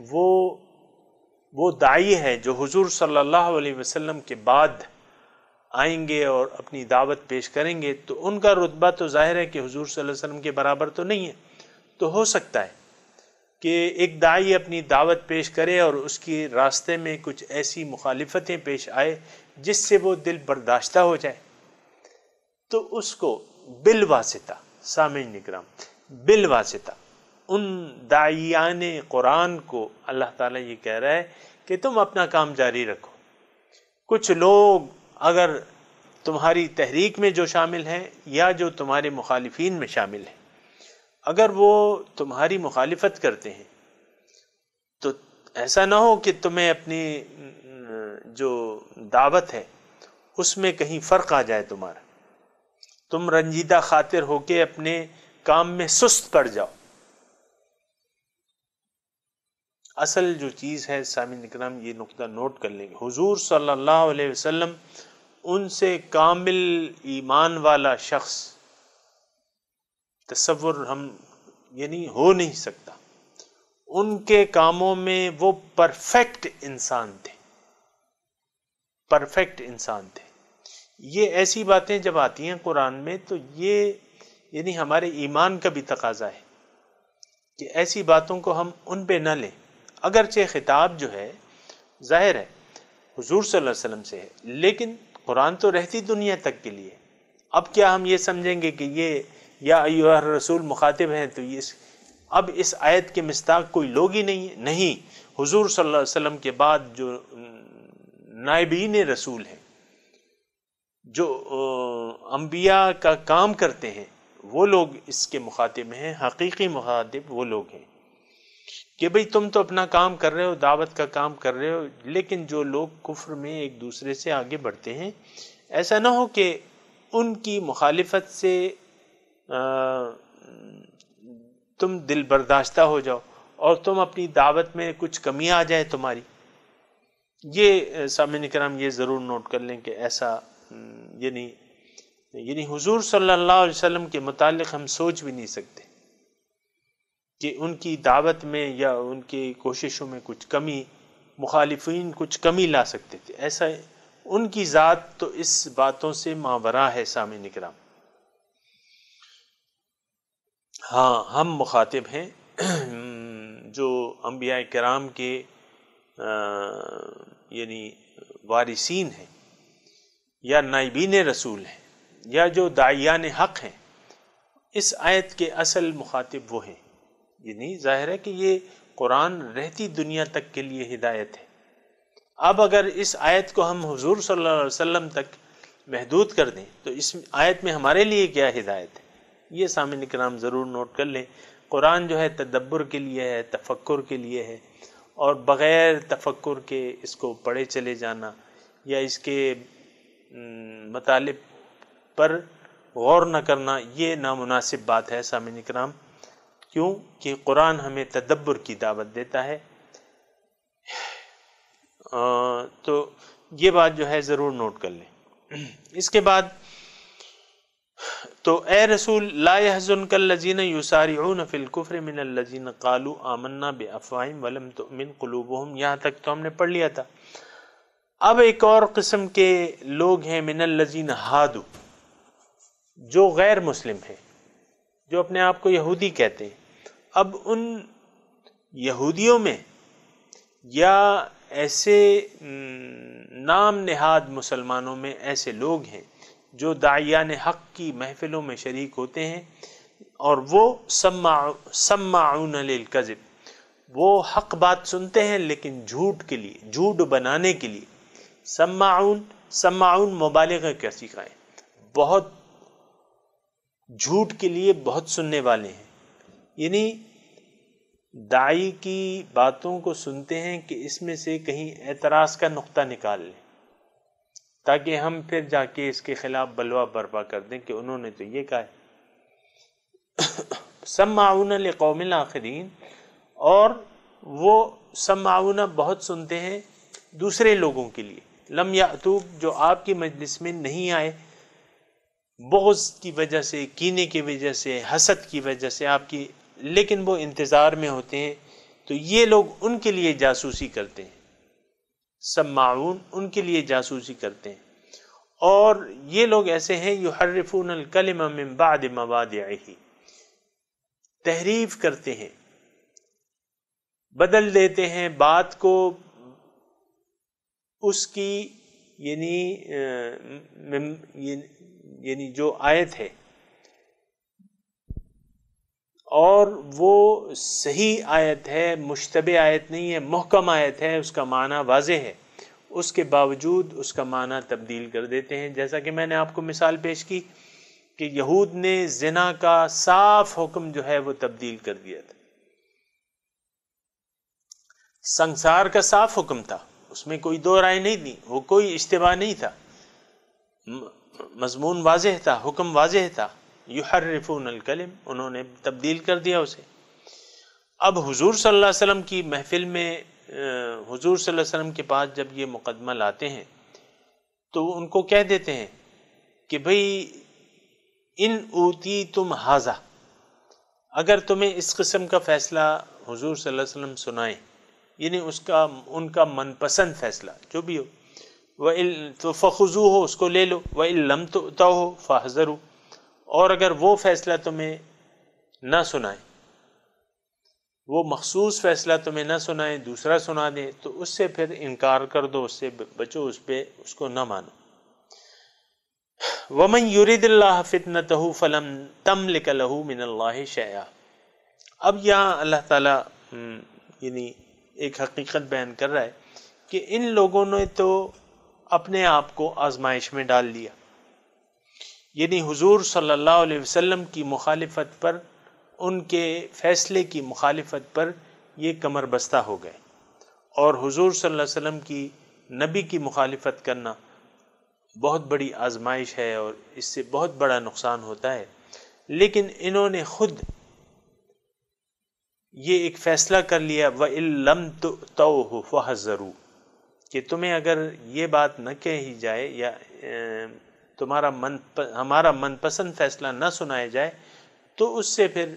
وہ داعی ہے جو حضور صلی اللہ علیہ وسلم کے بعد آئیں گے اور اپنی دعوت پیش کریں گے، تو ان کا رتبہ تو ظاہر ہے کہ حضور صلی اللہ علیہ وسلم کے برابر تو نہیں ہے۔ تو ہو سکتا ہے کہ ایک داعی اپنی دعوت پیش کرے اور اس کی راستے میں کچھ ایسی مخالفتیں پیش آئے جس سے وہ دل برداشتہ ہو جائے، تو اس کو بالواسطہ، سامعین اکرام، بالواسطہ ان داعیان قرآن کو اللہ تعالیٰ یہ کہہ رہا ہے کہ تم اپنا کام جاری رکھو۔ کچھ لوگ اگر تمہاری تحریک میں جو شامل ہیں یا جو تمہارے مخالفین میں شامل ہیں، اگر وہ تمہاری مخالفت کرتے ہیں تو ایسا نہ ہو کہ تمہیں اپنی جو دعوت ہے اس میں کہیں فرق آ جائے تمہارا، تم رنجیدہ خاطر ہو کے اپنے کام میں سست پڑ جاؤ۔ اصل جو چیز ہے سامعین اکرام، یہ نقطہ نوٹ کر لیں گے، حضور صلی اللہ علیہ وسلم ان سے کامل ایمان والا شخص تصور ہم یعنی ہو نہیں سکتا۔ ان کے کاموں میں وہ پرفیکٹ انسان تھے، پرفیکٹ انسان تھے۔ یہ ایسی باتیں جب آتی ہیں قرآن میں تو یہ یعنی ہمارے ایمان کا بھی تقاضا ہے کہ ایسی باتوں کو ہم ان پہ نہ لیں، اگرچہ خطاب جو ہے ظاہر ہے حضور صلی اللہ علیہ وسلم سے ہے، لیکن قرآن تو رہتی دنیا تک کے لیے۔ اب کیا ہم یہ سمجھیں گے کہ یہ یا ایھا الرسول مخاطب ہیں تو یہ اب اس آیت کے مصداق کوئی لوگ ہی نہیں ہے؟ نہیں، حضور صلی اللہ علیہ وسلم کے بعد جو نائبین رسول ہیں، جو انبیاء کا کام کرتے ہیں، وہ لوگ اس کے مخاطب ہیں، حقیقی مخاطب وہ لوگ ہیں کہ بھئی تم تو اپنا کام کر رہے ہو، دعوت کا کام کر رہے ہو، لیکن جو لوگ کفر میں ایک دوسرے سے آگے بڑھتے ہیں، ایسا نہ ہو کہ ان کی مخالفت سے تم دل برداشتہ ہو جاؤ اور تم اپنی دعوت میں کچھ کمی آ جائے تمہاری۔ یہ سامعین کرام یہ ضرور نوٹ کر لیں کہ ایسا یعنی حضور صلی اللہ علیہ وسلم کے متعلق ہم سوچ بھی نہیں سکتے کہ ان کی دعوت میں یا ان کی کوششوں میں کچھ کمی، مخالفین کچھ کمی لا سکتے تھے، ایسا ان کی ذات تو اس باتوں سے ماوراء ہے سامعین کرام۔ ہاں، ہم مخاطب ہیں جو انبیاء کرام کے یعنی وارثین ہیں یا نائبین رسول ہیں یا جو داعیان حق ہیں، اس آیت کے اصل مخاطب وہ ہیں۔ یعنی ظاہر ہے کہ یہ قرآن رہتی دنیا تک کے لیے ہدایت ہے۔ اب اگر اس آیت کو ہم حضور صلی اللہ علیہ وسلم تک محدود کر دیں تو اس آیت میں ہمارے لیے کیا ہدایت ہے؟ یہ سامعین کرام ضرور نوٹ کر لیں۔ قرآن جو ہے تدبر کے لیے ہے، تفکر کے لیے ہے، اور بغیر تفکر کے اس کو پڑھے چلے جانا یا اس کے مطالب پر غور نہ کرنا، یہ نامناسب بات ہے سامعین کرام، کیوں کہ قرآن ہمیں تدبر کی دعوت دیتا ہے. تو یہ بات جو ہے ضرور نوٹ کر لیں. اس کے بعد تو اے رسول لا يحزنك الذين يسارعون في الكفر من الذين قالوا آمنا بافواہہم ولم تؤمن قلوبهم، یہاں تک تو ہم نے پڑھ لیا تھا. اب ایک اور قسم کے لوگ ہیں من الذين ہادو، جو غیر مسلم ہیں، جو اپنے آپ کو یہودی کہتے ہیں. اب ان یہودیوں میں یا ایسے نام نہاد مسلمانوں میں ایسے لوگ ہیں جو داعیان حق کی محفلوں میں شریک ہوتے ہیں، اور وہ سماعون للکذب، وہ حق بات سنتے ہیں لیکن جھوٹ کے لیے، جھوٹ بنانے کے لیے. سماعون مبالغہ کا صیغہ ہے، بہت جھوٹ کے لیے بہت سننے والے ہیں. یعنی داعی کی باتوں کو سنتے ہیں کہ اس میں سے کہیں اعتراض کا نقطہ نکال لیں، تاکہ ہم پھر جا کے اس کے خلاف بلوا برپا کر دیں کہ انہوں نے تو یہ کہا ہے. سماعون لقوم آخرین، اور وہ سماعون بہت سنتے ہیں دوسرے لوگوں کے لیے. لم یاتوک، جو آپ کی مجلس میں نہیں آئے، بغض کی وجہ سے، کینے کی وجہ سے، حسد کی وجہ سے آپ کی، لیکن وہ انتظار میں ہوتے ہیں. تو یہ لوگ ان کے لیے جاسوسی کرتے ہیں، سماعون ان کے لیے جاسوسی کرتے ہیں. اور یہ لوگ ایسے ہیں یحرفون الکلم من بعد مواضعہ، تحریف کرتے ہیں، بدل دیتے ہیں بات کو اس کی، یعنی جو آیت ہے اور وہ صحیح آیت ہے، مشتبہ آیت نہیں ہے، محکم آیت ہے، اس کا معنی واضح ہے، اس کے باوجود اس کا معنی تبدیل کر دیتے ہیں. جیسا کہ میں نے آپ کو مثال پیش کی کہ یہود نے زنا کا صاف حکم جو ہے وہ تبدیل کر دیا تھا. سنسار کا صاف حکم تھا، اس میں کوئی دو رائے نہیں تھی، وہ کوئی اشتباہ نہیں تھا، مضمون واضح تھا، حکم واضح تھا. یحرفون الکلم، انہوں نے تبدیل کر دیا اسے. اب حضور صلی اللہ علیہ وسلم کی محفل میں، حضور صلی اللہ علیہ وسلم کے پاس جب یہ مقدمہ لاتے ہیں تو ان کو کہہ دیتے ہیں کہ بھئی ان اوتی تم حاضہ، اگر تمہیں اس قسم کا فیصلہ حضور صلی اللہ علیہ وسلم سنائیں، یعنی ان کا من پسند فیصلہ جو بھی ہو، تو فخذوہ، اس کو لے لو، وَإِن لَمْ تُؤْتَوْهُ فَاحْذَرُوا، اور اگر وہ فیصلہ تمہیں نہ سنائیں، وہ مخصوص فیصلہ تمہیں نہ سنائیں، دوسرا سنا دیں، تو اس سے پھر انکار کر دو، اس سے بچو، اس کو نہ مانو. وَمَن يُرِدِ اللَّهَ فِتْنَتَهُ فَلَمْ تَمْلِكَ لَهُ مِنَ اللَّهِ شَيْئًا. اب یہاں اللہ تعالیٰ یعنی ایک حقیقت بیان کر رہا ہے کہ ان لوگوں نے تو اپنے آپ کو آزمائش میں ڈال لیا، یعنی حضور صلی اللہ علیہ وسلم کی مخالفت پر، ان کے فیصلے کی مخالفت پر یہ کمر بستہ ہو گئے. اور حضور صلی اللہ علیہ وسلم کی، نبی کی مخالفت کرنا بہت بڑی آزمائش ہے اور اس سے بہت بڑا نقصان ہوتا ہے. لیکن انہوں نے خود یہ ایک فیصلہ کر لیا، وَإِن لَمْ تُؤْتَوْهُ فَاحْذَرُوا، کہ تمہیں اگر یہ بات نہ کہی جائے یا ہمارا من پسند فیصلہ نہ سنایا جائے تو اس سے پھر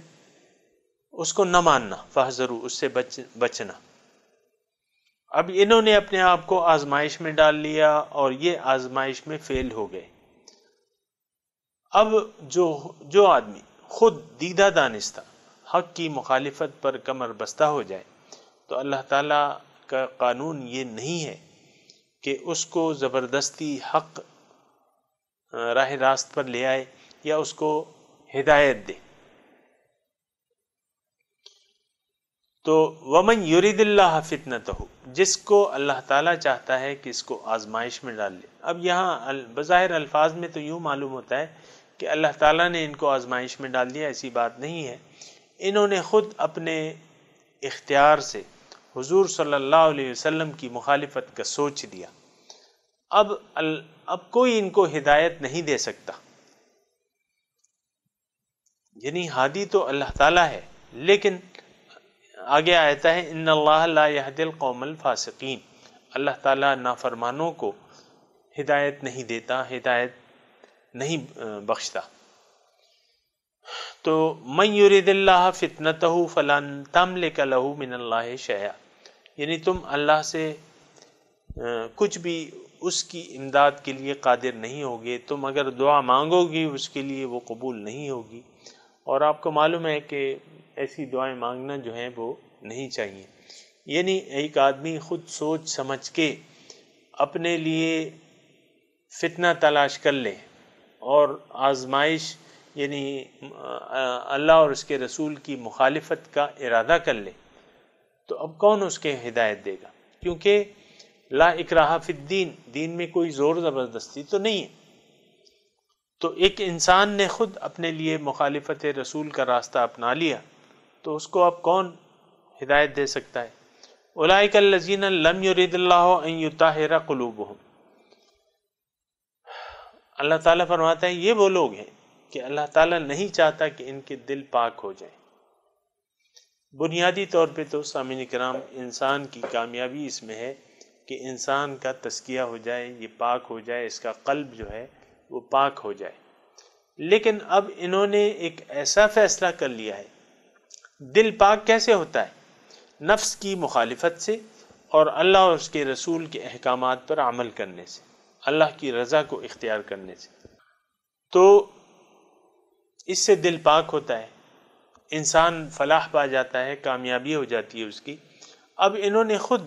اس کو نہ ماننا، فَاحْذَرُوا، اس سے بچنا. اب انہوں نے اپنے آپ کو آزمائش میں ڈال لیا اور یہ آزمائش میں فیل ہو گئے. اب جو آدمی خود دیدہ دانستہ حق کی مخالفت پر کمر بستہ ہو جائے تو اللہ تعالیٰ کا قانون یہ نہیں ہے کہ اس کو زبردستی حق راہ راست پر لے آئے یا اس کو ہدایت دے. تو وَمَن يُرِدِ اللَّهَ فِتْنَتَهُ، جس کو اللہ تعالیٰ چاہتا ہے کہ اس کو آزمائش میں ڈال لے. اب یہاں بظاہر الفاظ میں تو یوں معلوم ہوتا ہے کہ اللہ تعالیٰ نے ان کو آزمائش میں ڈال دیا، ایسی بات نہیں ہے. انہوں نے خود اپنے اختیار سے حضور صلی اللہ علیہ وسلم کی مخالفت کا سوچ لیا. اب کوئی ان کو ہدایت نہیں دے سکتا، یعنی ہادی تو اللہ تعالیٰ ہے، لیکن آگے آتا ہے ان اللہ لا یہدی القوم الفاسقین، اللہ تعالیٰ نافرمانوں کو ہدایت نہیں دیتا، ہدایت نہیں بخشتا۔ تو من یرید اللہ فتنتہ فلن تملک لہ من اللہ شیئا، یعنی تم اللہ سے کچھ بھی اس کی امداد کے لیے قادر نہیں ہوگے، تم اگر دعا مانگو گی اس کے لیے وہ قبول نہیں ہوگی، اور آپ کو معلوم ہے کہ ایسی دعائیں مانگنا جو ہیں وہ نہیں چاہیے۔ یعنی ایک آدمی خود سوچ سمجھ کے اپنے لیے فتنہ تلاش کر لے اور آزمائش یعنی اللہ اور اس کے رسول کی مخالفت کا ارادہ کر لے، تو اب کون اس کے ہدایت دے گا؟ کیونکہ لا اکراہ فی الدین، دین میں کوئی زور زبردستی تو نہیں ہے۔ تو ایک انسان نے خود اپنے لیے مخالفت رسول کا راستہ اپنا لیا، تو اس کو اب کون ہدایت دے سکتا ہے؟ اولئک الذین لم یرید اللہ ان یطہر قلوبہم، اللہ تعالیٰ فرماتا ہے یہ وہ لوگ ہیں کہ اللہ تعالیٰ نہیں چاہتا کہ ان کے دل پاک ہو جائیں۔ بنیادی طور پہ تو سامعین کرام انسان کی کامیابی اس میں ہے کہ انسان کا تزکیہ ہو جائے، یہ پاک ہو جائے، اس کا قلب جو ہے وہ پاک ہو جائے۔ لیکن اب انہوں نے ایک ایسا فیصلہ کر لیا ہے، دل پاک کیسے ہوتا ہے؟ نفس کی مخالفت سے اور اللہ اور اس کے رسول کے احکامات پر عمل کرنے سے، اللہ کی رضا کو اختیار کرنے سے، تو اس سے دل پاک ہوتا ہے، انسان فلاح پا جاتا ہے، کامیابی ہو جاتی ہے اس کی۔ اب انہوں نے خود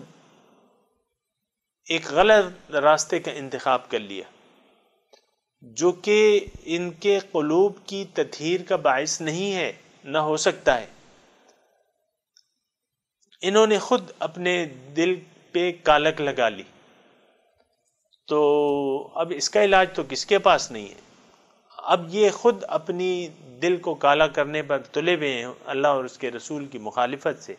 ایک غلط راستے کا انتخاب کر لیا جو کہ ان کے قلوب کی تطہیر کا باعث نہیں ہے، نہ ہو سکتا ہے۔ انہوں نے خود اپنے دل پہ کالک لگا لی، تو اب اس کا علاج تو کس کے پاس نہیں ہے؟ اب یہ خود اپنی دل کو کالا کرنے پر تلے ہوئے ہیں اللہ اور اس کے رسول کی مخالفت سے،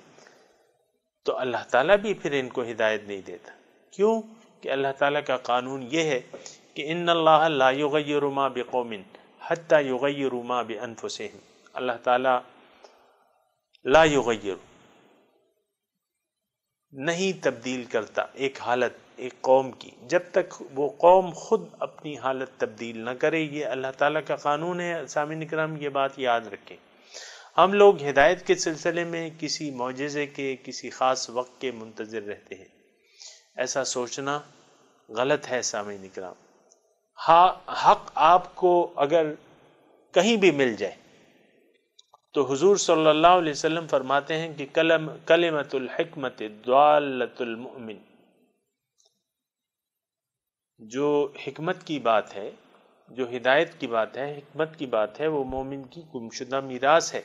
تو اللہ تعالیٰ بھی پھر ان کو ہدایت نہیں دیتا۔ کیوں کہ اللہ تعالیٰ کا قانون یہ ہے کہ ان اللہ لا یغیر ما بقوم حتی یغیروا ما بانفسہم، اللہ تعالیٰ لا یغیر نہیں تبدیل کرتا ایک حالت ایک قوم کی جب تک وہ قوم خود اپنی حالت تبدیل نہ کرے۔ یہ اللہ تعالیٰ کا قانون ہے۔ سامعین کرام یہ بات یاد رکھیں، ہم لوگ ہدایت کے سلسلے میں کسی معجزے کے کسی خاص وقت کے منتظر رہتے ہیں، ایسا سوچنا غلط ہے۔ سامعین کرام، حق آپ کو اگر کہیں بھی مل جائے تو حضور صلی اللہ علیہ وسلم فرماتے ہیں کہ کلمۃ الحکمت ضالۃ المؤمن، جو حکمت کی بات ہے، جو ہدایت کی بات ہے، حکمت کی بات ہے، وہ مومن کی گمشدہ میراث ہے،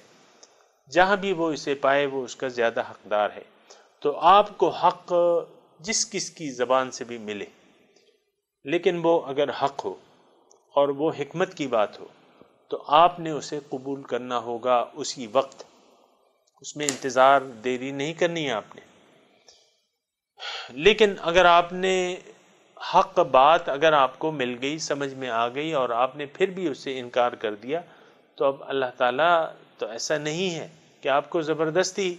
جہاں بھی وہ اسے پائے وہ اس کا زیادہ حقدار ہے۔ تو آپ کو حق جس کس کی زبان سے بھی ملے، لیکن وہ اگر حق ہو اور وہ حکمت کی بات ہو تو آپ نے اسے قبول کرنا ہوگا اسی وقت، اس میں انتظار دیری نہیں کرنی ہے آپ نے۔ لیکن اگر آپ نے حق بات اگر آپ کو مل گئی، سمجھ میں آ گئی اور آپ نے پھر بھی اس سے انکار کر دیا، تو اب اللہ تعالیٰ تو ایسا نہیں ہے کہ آپ کو زبردستی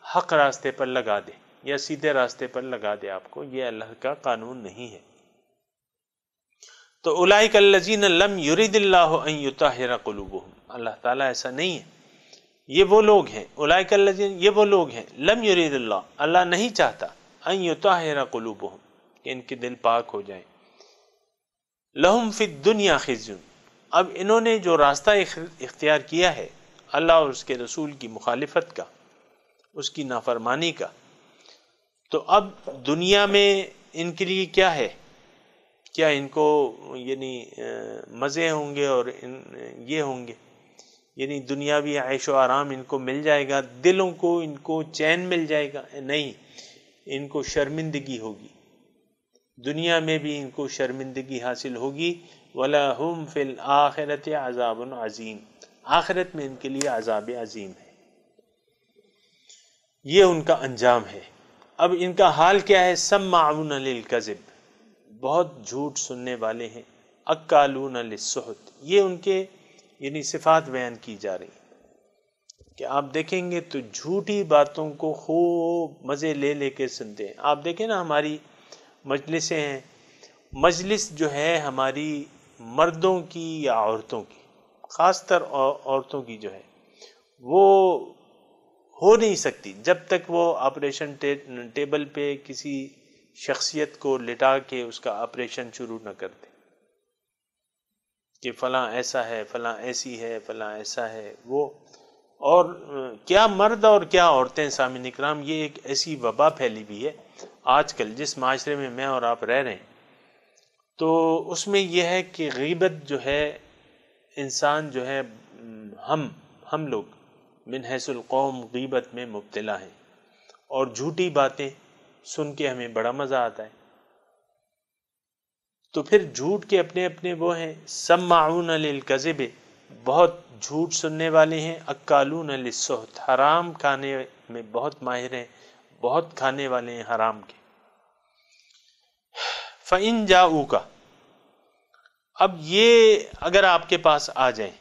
حق راستے پر لگا دے یا سیدھے راستے پر لگا دے آپ کو، یہ اللہ کا قانون نہیں ہے۔ تو اولئک الذین لم یرد اللہ ان یطہر قلوبہم، اللہ تعالیٰ ایسا نہیں ہے، یہ وہ لوگ ہیں، اولئک الذین، یہ وہ لوگ ہیں لم یرد اللہ، اللہ نہیں چاہتا ان یطہر قلوبہم کہ ان کے دل پاک ہو جائیں۔ لہم فی الدنیا خزی، اب انہوں نے جو راستہ اختیار کیا ہے اللہ اور اس کے رسول کی مخالفت کا، اس کی نافرمانی کا، تو اب دنیا میں ان کے لیے کیا ہے؟ کیا ان کو یعنی مزے ہوں گے اور یہ ہوں گے، یعنی دنیاوی عیش و آرام ان کو مل جائے گا، دلوں کو ان کو چین مل جائے گا؟ نہیں، ان کو شرمندگی ہوگی، دنیا میں بھی ان کو شرمندگی حاصل ہوگی۔ وَلَهُمْ فِي الْآخِرَةِ عَذَابٌ عَظِيمٌ، آخرت میں ان کے لیے عذاب عظیم ہے، یہ ان کا انجام ہے۔ اب ان کا حال کیا ہے؟ سَمَّاعُونَ لِلْكَذِبِ، بہت جھوٹ سننے والے ہیں، اکالون للسحت، یہ ان کے یعنی صفات بیان کی جا رہی۔ کہ آپ دیکھیں گے تو جھوٹی باتوں کو خوب مزے لے لے کے سنتے ہیں. آپ دیکھیں نا ہماری مجلسیں ہیں، مجلس جو ہے ہماری مردوں کی یا عورتوں کی، خاص تر عورتوں کی جو ہے وہ ہو نہیں سکتی جب تک وہ آپریشن ٹیبل پہ کسی شخصیت کو لٹا کے اس کا آپریشن شروع نہ کر دے کہ فلاں ایسا ہے، فلاں ایسی ہے، فلاں ایسا ہے وہ. اور کیا مرد اور کیا عورتیں سامعین اکرام، یہ ایک ایسی وبا پھیلی ہوئی ہے آج کل جس معاشرے میں میں اور آپ رہ رہے ہیں. تو اس میں یہ ہے کہ غیبت جو ہے انسان جو ہے ہم لوگ من حیث القوم غیبت میں مبتلا ہیں، اور جھوٹی باتیں سن کے ہمیں بڑا مزہ آتا ہے. تو پھر جھوٹ کے اپنے اپنے وہ ہیں، سماعون للکذب، بہت جھوٹ سننے والے ہیں، اکالون للسحت، حرام کھانے میں بہت ماہر ہیں، بہت کھانے والے ہیں حرام کے. فَإِن جَاءُوكَ، اب یہ اگر آپ کے پاس آ جائیں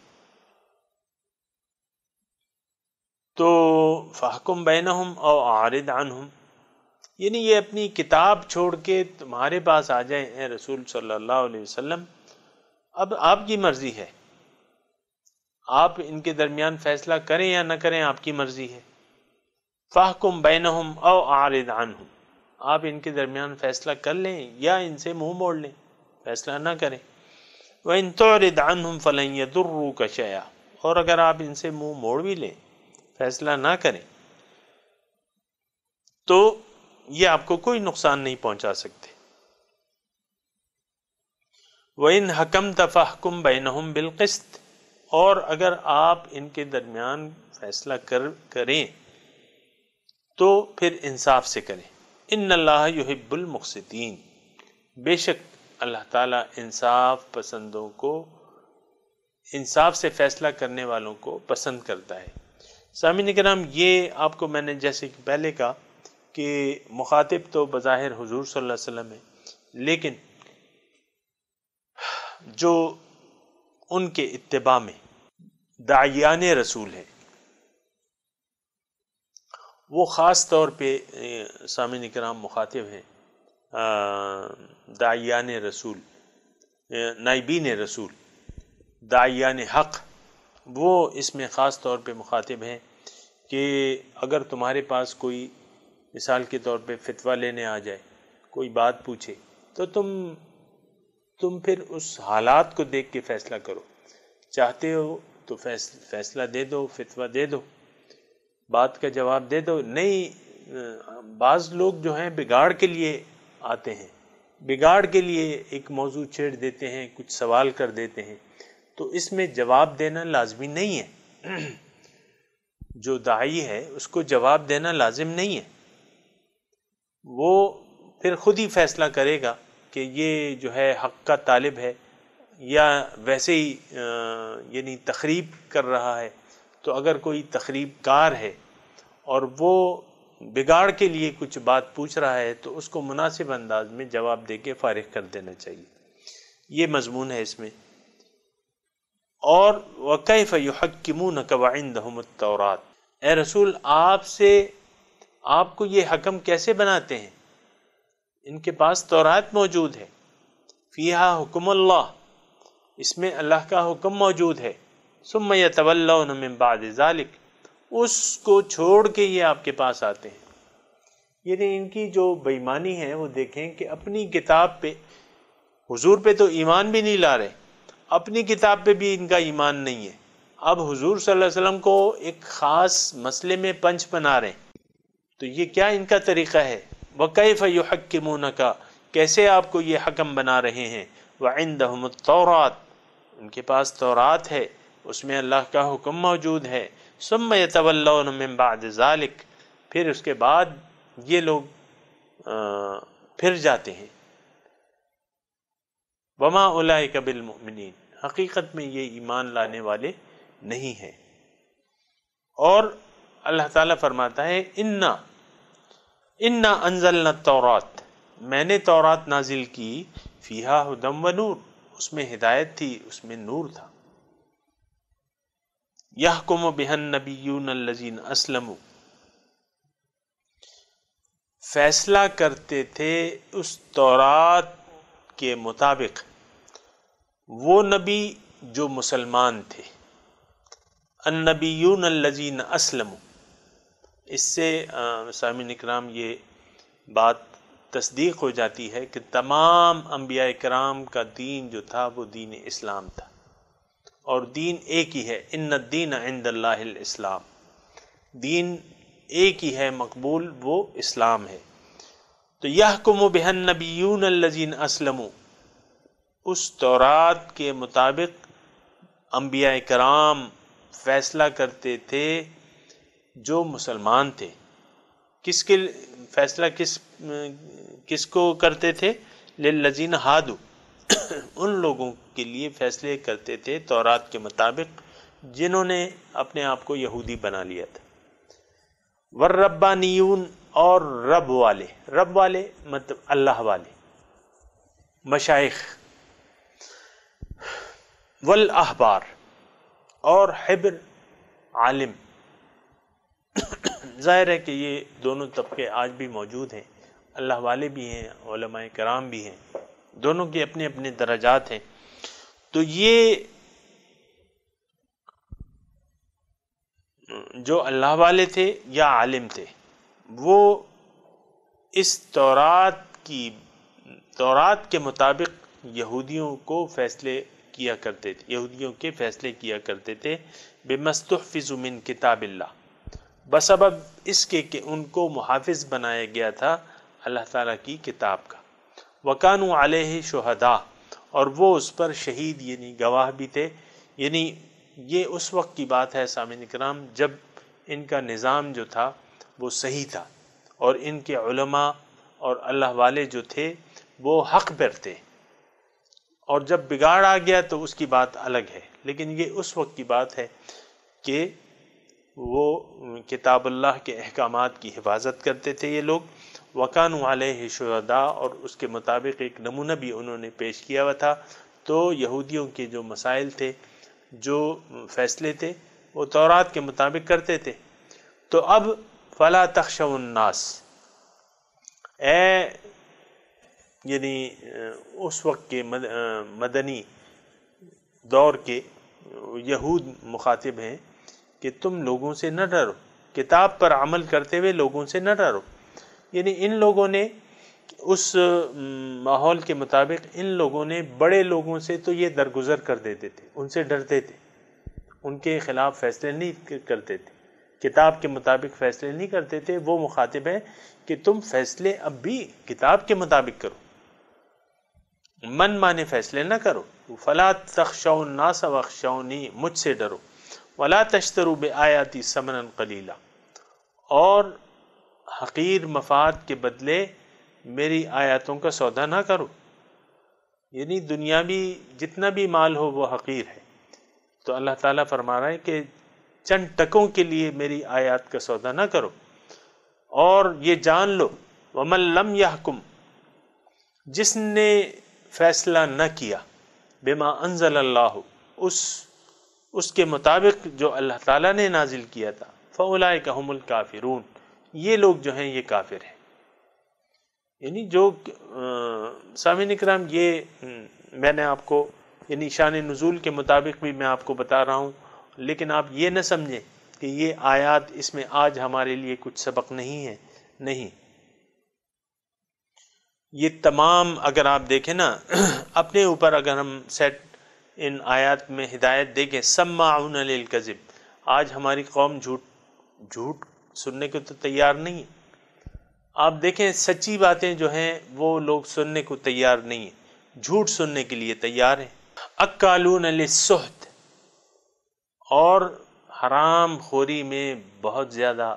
تو فَحْكُم بَيْنَهُمْ أَوْ أَعْرِضْ عَنْهُمْ، یعنی یہ اپنی کتاب چھوڑ کے تمہارے پاس آ جائیں اے رسول صلی اللہ علیہ وسلم. اب آپ کی مرضی ہے، آپ ان کے درمیان فیصلہ کریں یا نہ کریں، آپ کی مرضی ہے. فَحْكُم بَيْنَهُمْ أَوْ أَعْرِضْ عَنْهُمْ، آپ ان کے درمیان فیصلہ کر لیں یا ان سے منہ موڑ لیں، فیصلہ نہ کریں. وَإِن تُعْرِضْ عَنْهُمْ فَلَن يَضُرُّوكَ شَيْئًا، اور اگر آپ ان سے منہ موڑ بھی لیں، فیصلہ نہ کریں، تو یہ آپ کو کوئی نقصان نہیں پہنچا سکتے. وَإِنْ حَكَمْتَ فَاحْكُمْ بَيْنَهُمْ بِالْقِسْطِ، اور اگر آپ ان کے درمیان فیصلہ کریں تو پھر انصاف سے کریں. ان اللہ یحب المقسطین، بے شک اللہ تعالیٰ انصاف پسندوں کو، انصاف سے فیصلہ کرنے والوں کو پسند کرتا ہے. سامعین کرام، یہ آپ کو میں نے جیسے کہ پہلے کہا کہ مخاطب تو بظاہر حضور صلی اللہ علیہ وسلم ہے، لیکن جو ان کے اتباع میں داعیان رسول ہیں وہ خاص طور پہ سامعین کرام مخاطب ہیں داعیان رسول، نائبین رسول، داعیان حق. وہ اس میں خاص طور پہ مخاطب ہیں کہ اگر تمہارے پاس کوئی مثال کے طور پہ فتویٰ لینے آ جائے، کوئی بات پوچھے، تو تم پھر اس حالات کو دیکھ کے فیصلہ کرو. چاہتے ہو تو فیصلہ دے دو، فتویٰ دے دو، بات کا جواب دے دو. نہیں، بعض لوگ جو ہیں بگاڑ کے لیے آتے ہیں، بگاڑ کے لیے ایک موضوع چھیڑ دیتے ہیں، کچھ سوال کر دیتے ہیں، تو اس میں جواب دینا لازمی نہیں ہے. جو داعی ہے اس کو جواب دینا لازم نہیں ہے، وہ پھر خود ہی فیصلہ کرے گا کہ یہ جو ہے حق کا طالب ہے یا ویسے ہی یعنی تخریب کر رہا ہے. تو اگر کوئی تخریب کار ہے اور وہ بگاڑ کے لیے کچھ بات پوچھ رہا ہے تو اس کو مناسب انداز میں جواب دے کے فارغ کر دینا چاہیے. یہ مضمون ہے اس میں. اور وَكَيْفَ يُحَكِّمُونَكَ وَعِندَهُمُ التَّوْرَاتُ، اے رسول آپ کو یہ حکم کیسے بناتے ہیں، ان کے پاس تورات موجود ہے. فیہا حکم اللہ، اس میں اللہ کا حکم موجود ہے. ثم یتولون من بعد ذلک، اس کو چھوڑ کے یہ آپ کے پاس آتے ہیں. یعنی ان کی جو بےایمانی ہے وہ دیکھیں کہ اپنی کتاب پہ، حضور پہ تو ایمان بھی نہیں لا رہے، اپنی کتاب پہ بھی ان کا ایمان نہیں ہے. اب حضور صلی اللہ علیہ وسلم کو ایک خاص مسئلے میں پنچ بنا رہے ہیں، تو یہ کیا ان کا طریقہ ہے؟ وَكَيْفَ يُحَكِّمُونَكَ، کیسے آپ کو یہ حکم بنا رہے ہیں. وَعِندَهُمُ التَّوْرَاتُ، ان کے پاس تورات ہے، اس میں اللہ کا حکم موجود ہے. ثُمَّ يَتَوَلَّوْنَ مِن بَعْدِ ذَلِكَ، پھر اس کے بعد یہ لوگ پھر جاتے ہیں. وَمَا أُولَٰئِكَ بِالْمُؤْمِنِينَ، حقیقت میں یہ ایمان لانے والے نہیں ہیں. اور اللہ تعالیٰ فرماتا ہے اِنَّا أَنزَلْنَا التَّوْرَاتَ، میں نے تورات نازل کی، فیہا ھدی ونور، اس میں ہدایت تھی، اس میں نور تھا. یحکم بہا النبیون الذین اسلموا، فیصلہ کرتے تھے اس تورات کے مطابق وہ نبی جو مسلمان تھے، النبیون الذین اسلموا، اس سے سامعین اکرام یہ بات تصدیق ہو جاتی ہے کہ تمام انبیاء کرام کا دین جو تھا وہ دین اسلام تھا، اور دین ایک ہی ہے، ان الدین عند اللہ الاسلام، دین ایک ہی ہے مقبول، وہ اسلام ہے۔ تو یحکم بہا النبیون الذین اسلموا، اس تورات کے مطابق انبیاء کرام فیصلہ کرتے تھے جو مسلمان تھے۔ کس کے فیصلہ کس کو کرتے تھے؟ للذین ہادو، ان لوگوں کے لیے فیصلے کرتے تھے تورات کے مطابق جنہوں نے اپنے آپ کو یہودی بنا لیا تھا۔ والربانیون، اور رب والے مطلب اللہ والے، مشائخ، والاحبار، اور حبر عالم۔ ظاہر ہے کہ یہ دونوں طبقے آج بھی موجود ہیں، اللہ والے بھی ہیں، علماء کرام بھی ہیں، دونوں کے اپنے اپنے درجات ہیں۔ تو یہ جو اللہ والے تھے یا عالم تھے، وہ اس تورات کے مطابق یہودیوں کو فیصلے کیا کرتے تھے، یہودیوں کے فیصلے کیا کرتے تھے، بمستحفظ من کتاب اللہ، بسبب اس کے کہ ان کو محافظ بنایا گیا تھا اللہ تعالیٰ کی کتاب کا۔ وَكَانُوا عَلَيْهِ شُهَدَاءَ، اور وہ اس پر شہید یعنی گواہ بھی تھے۔ یعنی یہ اس وقت کی بات ہے سامعین اکرام جب ان کا نظام جو تھا وہ صحیح تھا، اور ان کے علماء اور اللہ والے جو تھے وہ حق پر تھے، اور جب بگاڑ آ گیا تو اس کی بات الگ ہے، لیکن یہ اس وقت کی بات ہے کہ وہ کتاب اللہ کے احکامات کی حفاظت کرتے تھے یہ لوگ۔ وَكَانُوا عَلَيْهِ شُهَدَاءَ، اور اس کے مطابق ایک نمونہ بھی انہوں نے پیش کیا ہوا تھا۔ تو یہودیوں کے جو مسائل تھے، جو فیصلے تھے، وہ تورات کے مطابق کرتے تھے۔ تو اب فَلَا تَخْشَوُا النَّاسَ، یعنی اس وقت کے مدنی دور کے یہود مخاطب ہیں کہ تم لوگوں سے نہ ڈرو، کتاب پر عمل کرتے ہوئے لوگوں سے نہ ڈرو۔ یعنی ان لوگوں نے اس ماحول کے مطابق ان لوگوں نے بڑے لوگوں سے تو یہ درگزر کر دیتے تھے، ان سے ڈرتے تھے، ان کے خلاف فیصلے نہیں کرتے تھے، کتاب کے مطابق فیصلے نہیں کرتے تھے۔ وہ مخاطب ہے کہ تم فیصلے اب بھی کتاب کے مطابق کرو، من مانے فیصلے نہ کرو۔ فَلَا تَخْشَوُا النَّاسَ وَاخْشَوْنِی، مجھ سے ڈرو۔ وَلَا تَشْتَرُوا بِآیَاتِی ثَمَنًا قَلِیلًا، اور حقیر مفاد کے بدلے میری آیاتوں کا سودا نہ کرو۔ یعنی دنیاوی جتنا بھی مال ہو وہ حقیر ہے، تو اللہ تعالیٰ فرما رہا ہے کہ چند ٹکوں کے لیے میری آیات کا سودا نہ کرو، اور یہ جان لو وَمَن لَّمْ يَحْكُمْ، جس نے فیصلہ نہ کیا، بما انزل اللہ، اس کے مطابق جو اللہ تعالیٰ نے نازل کیا تھا، فَأُولَٰئِكَ هُمُ الْكَافِرُونَ، یہ لوگ جو ہیں یہ کافر ہیں۔ یعنی جو سامعین اکرام، یہ میں نے آپ کو یعنی شان نزول کے مطابق بھی میں آپ کو بتا رہا ہوں، لیکن آپ یہ نہ سمجھیں کہ یہ آیات اس میں آج ہمارے لیے کچھ سبق نہیں ہے، نہیں، یہ تمام اگر آپ دیکھیں نا اپنے اوپر، اگر ہم سیٹ ان آیات میں ہدایت دیکھیں، سماعون للکذب، آج ہماری قوم جھوٹ سننے کو تو تیار نہیں ہے۔ آپ دیکھیں سچی باتیں جو ہیں وہ لوگ سننے کو تیار نہیں ہیں، جھوٹ سننے کے لیے تیار ہیں۔ اکالون للسحت، اور حرام خوری میں بہت زیادہ،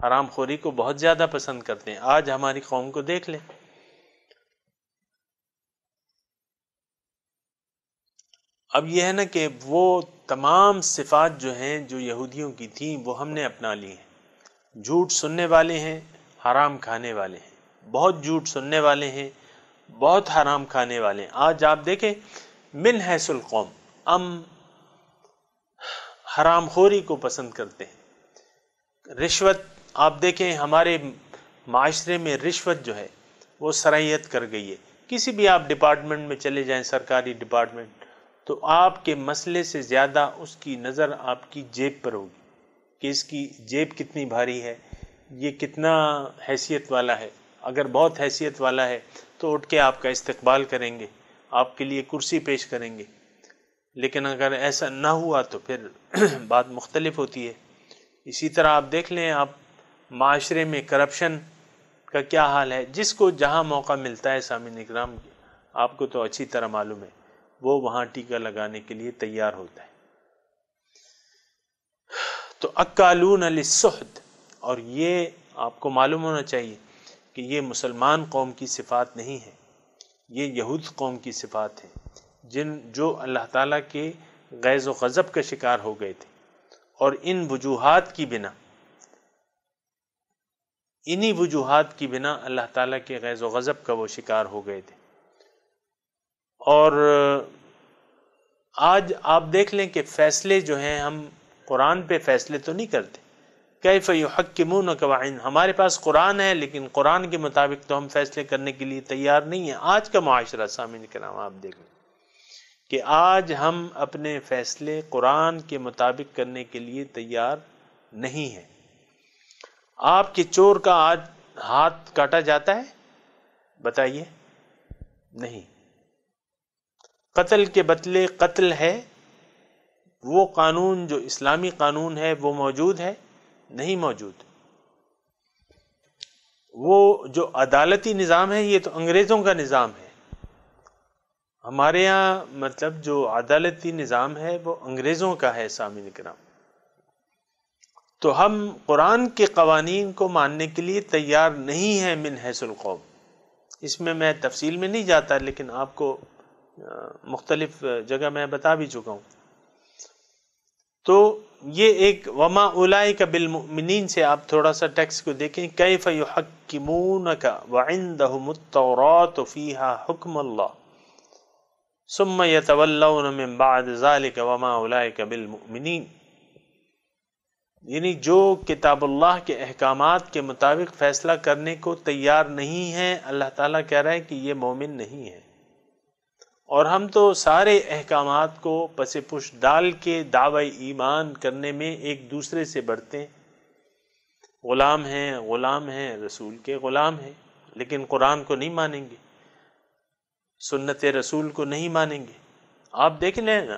حرام خوری کو بہت زیادہ پسند کرتے ہیں۔ آج ہماری قوم کو دیکھ لیں، اب یہ ہے نا کہ وہ تمام صفات جو ہیں جو یہودیوں کی تھیں وہ ہم نے اپنا لی ہیں۔ جھوٹ سننے والے ہیں، حرام کھانے والے ہیں، بہت جھوٹ سننے والے ہیں، بہت حرام کھانے والے ہیں۔ آج آپ دیکھیں من حیث القوم، حرام خوری کو پسند کرتے ہیں۔ رشوت، آپ دیکھیں ہمارے معاشرے میں رشوت جو ہے وہ سرایت کر گئی ہے۔ کسی بھی آپ ڈپارٹمنٹ میں چلے جائیں، سرکاری ڈپارٹمنٹ، تو آپ کے مسئلے سے زیادہ اس کی نظر آپ کی جیب پر ہوگی کہ اس کی جیب کتنی بھاری ہے، یہ کتنا حیثیت والا ہے۔ اگر بہت حیثیت والا ہے تو اٹھ کے آپ کا استقبال کریں گے، آپ کے لیے کرسی پیش کریں گے، لیکن اگر ایسا نہ ہوا تو پھر بات مختلف ہوتی ہے۔ اسی طرح آپ دیکھ لیں، آپ معاشرے میں کرپشن کا کیا حال ہے۔ جس کو جہاں موقع ملتا ہے، سامعین اکرام، آپ کو تو اچھی طرح معلوم ہے، وہ وہاں ٹیکہ لگانے کے لیے تیار ہوتا ہے۔ تو اکالون للسحت، اور یہ آپ کو معلوم ہونا چاہیے کہ یہ مسلمان قوم کی صفات نہیں ہے، یہ یہود قوم کی صفات ہیں، جو اللہ تعالیٰ کے غیظ و غضب کا شکار ہو گئے تھے، اور ان وجوہات کی بنا، انہی وجوہات کی بنا اللہ تعالیٰ کے غیظ و غضب کا وہ شکار ہو گئے تھے۔ اور آج آپ دیکھ لیں کہ فیصلے جو ہیں، ہم قرآن پہ فیصلے تو نہیں کرتے۔ کیف یحکمونک وعند، ہمارے پاس قرآن ہے لیکن قرآن کے مطابق تو ہم فیصلے کرنے کے لیے تیار نہیں ہیں۔ آج کا معاشرہ، سامعین کرام، آپ دیکھ لیں کہ آج ہم اپنے فیصلے قرآن کے مطابق کرنے کے لیے تیار نہیں ہیں۔ آپ کے چور کا آج ہاتھ کاٹا جاتا ہے؟ بتائیے، نہیں۔ قتل کے بدلے قتل ہے، وہ قانون جو اسلامی قانون ہے وہ موجود ہے؟ نہیں موجود۔ وہ جو عدالتی نظام ہے، یہ تو انگریزوں کا نظام ہے۔ ہمارے یہاں مطلب جو عدالتی نظام ہے وہ انگریزوں کا ہے، سامعین کرام۔ تو ہم قرآن کے قوانین کو ماننے کے لیے تیار نہیں ہیں من حیث القوم۔ اس میں تفصیل میں نہیں جاتا، لیکن آپ کو مختلف جگہ میں بتا بھی چکا ہوں۔ تو یہ ایک وما اولئک بالمؤمنین سے آپ تھوڑا سا ٹیکسٹ کو دیکھیں، کیف یحکمونک وعندہم التوراۃ فیہا حکم اللہ ثم یتولون من بعد ذلک وما اولئک بالمؤمنین، یعنی جو کتاب اللہ کے احکامات کے مطابق فیصلہ کرنے کو تیار نہیں ہیں، اللہ تعالیٰ کہہ رہا ہے کہ یہ مومن نہیں ہے۔ اور ہم تو سارے احکامات کو پس پش ڈال کے دعوی ایمان کرنے میں ایک دوسرے سے بڑھتے ہیں۔ غلام ہیں، رسول کے غلام ہیں، لیکن قرآن کو نہیں مانیں گے، سنت رسول کو نہیں مانیں گے۔ آپ دیکھ لیں نا،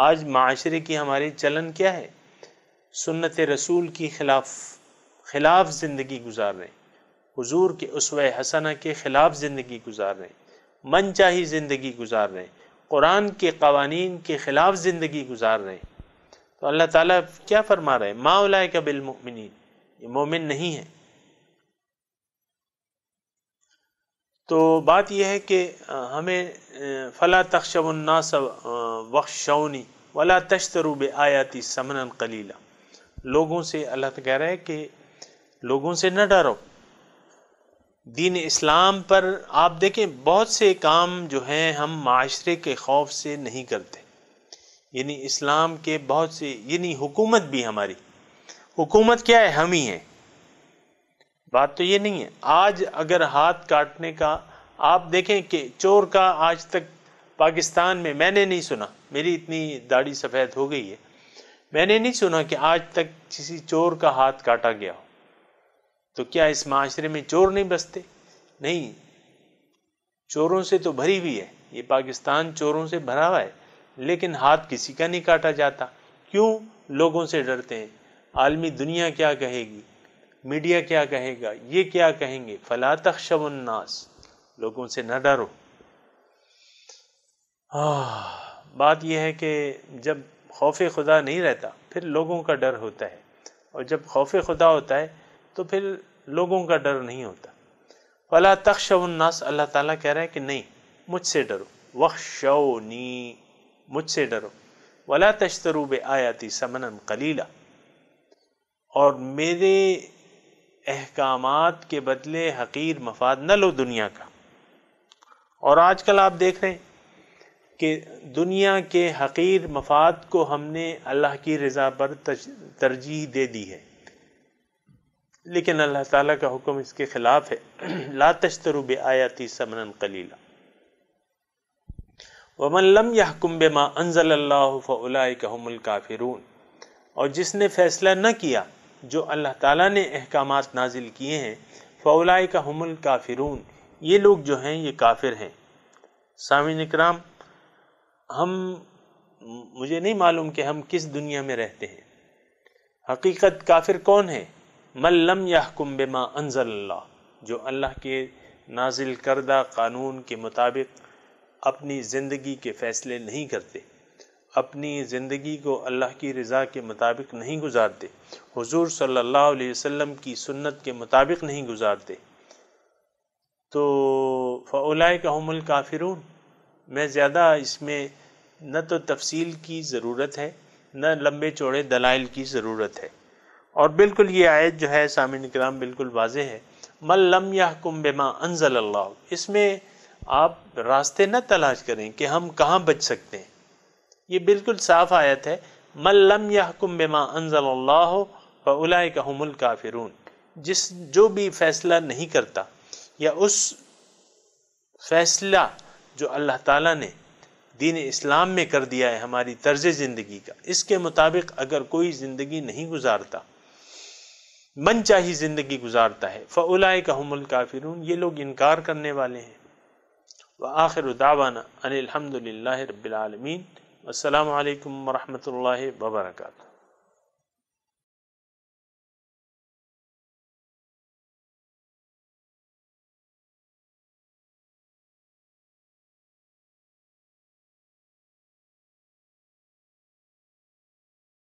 آج معاشرے کی ہماری چلن کیا ہے؟ سنت رسول کی خلاف زندگی گزار رہے ہیں، حضور کے اسوہ حسنہ کے خلاف زندگی گزار رہے ہیں، من چاہی زندگی گزار رہے ہیں، قرآن کے قوانین کے خلاف زندگی گزار رہے ہیں۔ تو اللہ تعالیٰ کیا فرما رہے ہیں؟ ما اولئک بالمؤمنین، یہ مومن نہیں ہے۔ تو بات یہ ہے کہ ہمیں فلا تخشوا الناس واخشونی ولا تشتروا بآیاتی ثمنا قلیلا، لوگوں سے اللہ تعالیٰ کہہ رہا ہے کہ لوگوں سے نہ ڈرو۔ دین اسلام پر آپ دیکھیں بہت سے کام جو ہیں ہم معاشرے کے خوف سے نہیں کرتے، یعنی اسلام کے بہت سے، یعنی حکومت بھی ہماری، حکومت کیا ہے؟ ہم ہی ہیں۔ بات تو یہ نہیں ہے۔ آج اگر ہاتھ کاٹنے کا آپ دیکھیں کہ چور کا آج تک پاکستان میں نے نہیں سنا، میری اتنی داڑھی سفید ہو گئی ہے، میں نے نہیں سنا کہ آج تک کسی چور کا ہاتھ کاٹا گیا ہو۔ تو کیا اس معاشرے میں چور نہیں بستے؟ نہیں، چوروں سے تو بھری ہوئی ہے، یہ پاکستان چوروں سے بھرا ہوا ہے، لیکن ہاتھ کسی کا نہیں کاٹا جاتا۔ کیوں؟ لوگوں سے ڈرتے ہیں، عالمی دنیا کیا کہے گی، میڈیا کیا کہے گا، یہ کیا کہیں گے۔ فلا تخشوا الناس، لوگوں سے نہ ڈرو۔ بات یہ ہے کہ جب خوف خدا نہیں رہتا پھر لوگوں کا ڈر ہوتا ہے، اور جب خوف خدا ہوتا ہے تو پھر لوگوں کا ڈر نہیں ہوتا۔ فلا تخشوا الناس، اللہ تعالیٰ کہہ رہا ہے کہ نہیں، مجھ سے ڈرو، واخشونی، مجھ سے ڈرو، ولا تشتروا بآیاتی ثمنا قلیلا، اور میرے احکامات کے بدلے حقیر مفاد نہ لو دنیا کا۔ اور آج کل آپ دیکھ رہے ہیں کہ دنیا کے حقیر مفاد کو ہم نے اللہ کی رضا پر ترجیح دے دی ہے، لیکن اللہ تعالیٰ کا حکم اس کے خلاف ہے۔ لا تشتروا بآیاتی ثمنا قلیلا ومن لم يحکم بما انزل اللہ فاولئک هم الکافرون، اور جس نے فیصلہ نہ کیا جو اللہ تعالیٰ نے احکامات نازل کیے ہیں، فاولئک هم الکافرون، یہ لوگ جو ہیں یہ کافر ہیں۔ سامعین اکرام، مجھے نہیں معلوم کہ ہم کس دنیا میں رہتے ہیں۔ حقیقت کافر کون ہے؟ من لم یحکم بما انزل اللہ، جو اللہ کے نازل کردہ قانون کے مطابق اپنی زندگی کے فیصلے نہیں کرتے، اپنی زندگی کو اللہ کی رضا کے مطابق نہیں گزارتے، حضور صلی اللہ علیہ وسلم کی سنت کے مطابق نہیں گزارتے، تو فاولئک هم الکافرون۔ میں زیادہ اس میں نہ تو تفصیل کی ضرورت ہے، نہ لمبے چوڑے دلائل کی ضرورت ہے، اور بالکل یہ آیت جو ہے سامعین کرام بالکل واضح ہے۔ من لم یحکم بما انزل اللہ، اس میں آپ راستے نہ تلاش کریں کہ ہم کہاں بچ سکتے ہیں، یہ بالکل صاف آیت ہے۔ من لم یحکم بما انزل اللہ فاولئک هم الکافرون، جو بھی فیصلہ نہیں کرتا یا اس فیصلہ جو اللہ تعالیٰ نے دین اسلام میں کر دیا ہے ہماری طرز زندگی کا، اس کے مطابق اگر کوئی زندگی نہیں گزارتا، من چاہی زندگی گزارتا ہے، فاولئک هم الکافرون، یہ لوگ انکار کرنے والے ہیں۔ وآخر دعوانا ان الحمد للہ رب العالمین، السلام علیکم ورحمۃ اللہ وبرکاتہ۔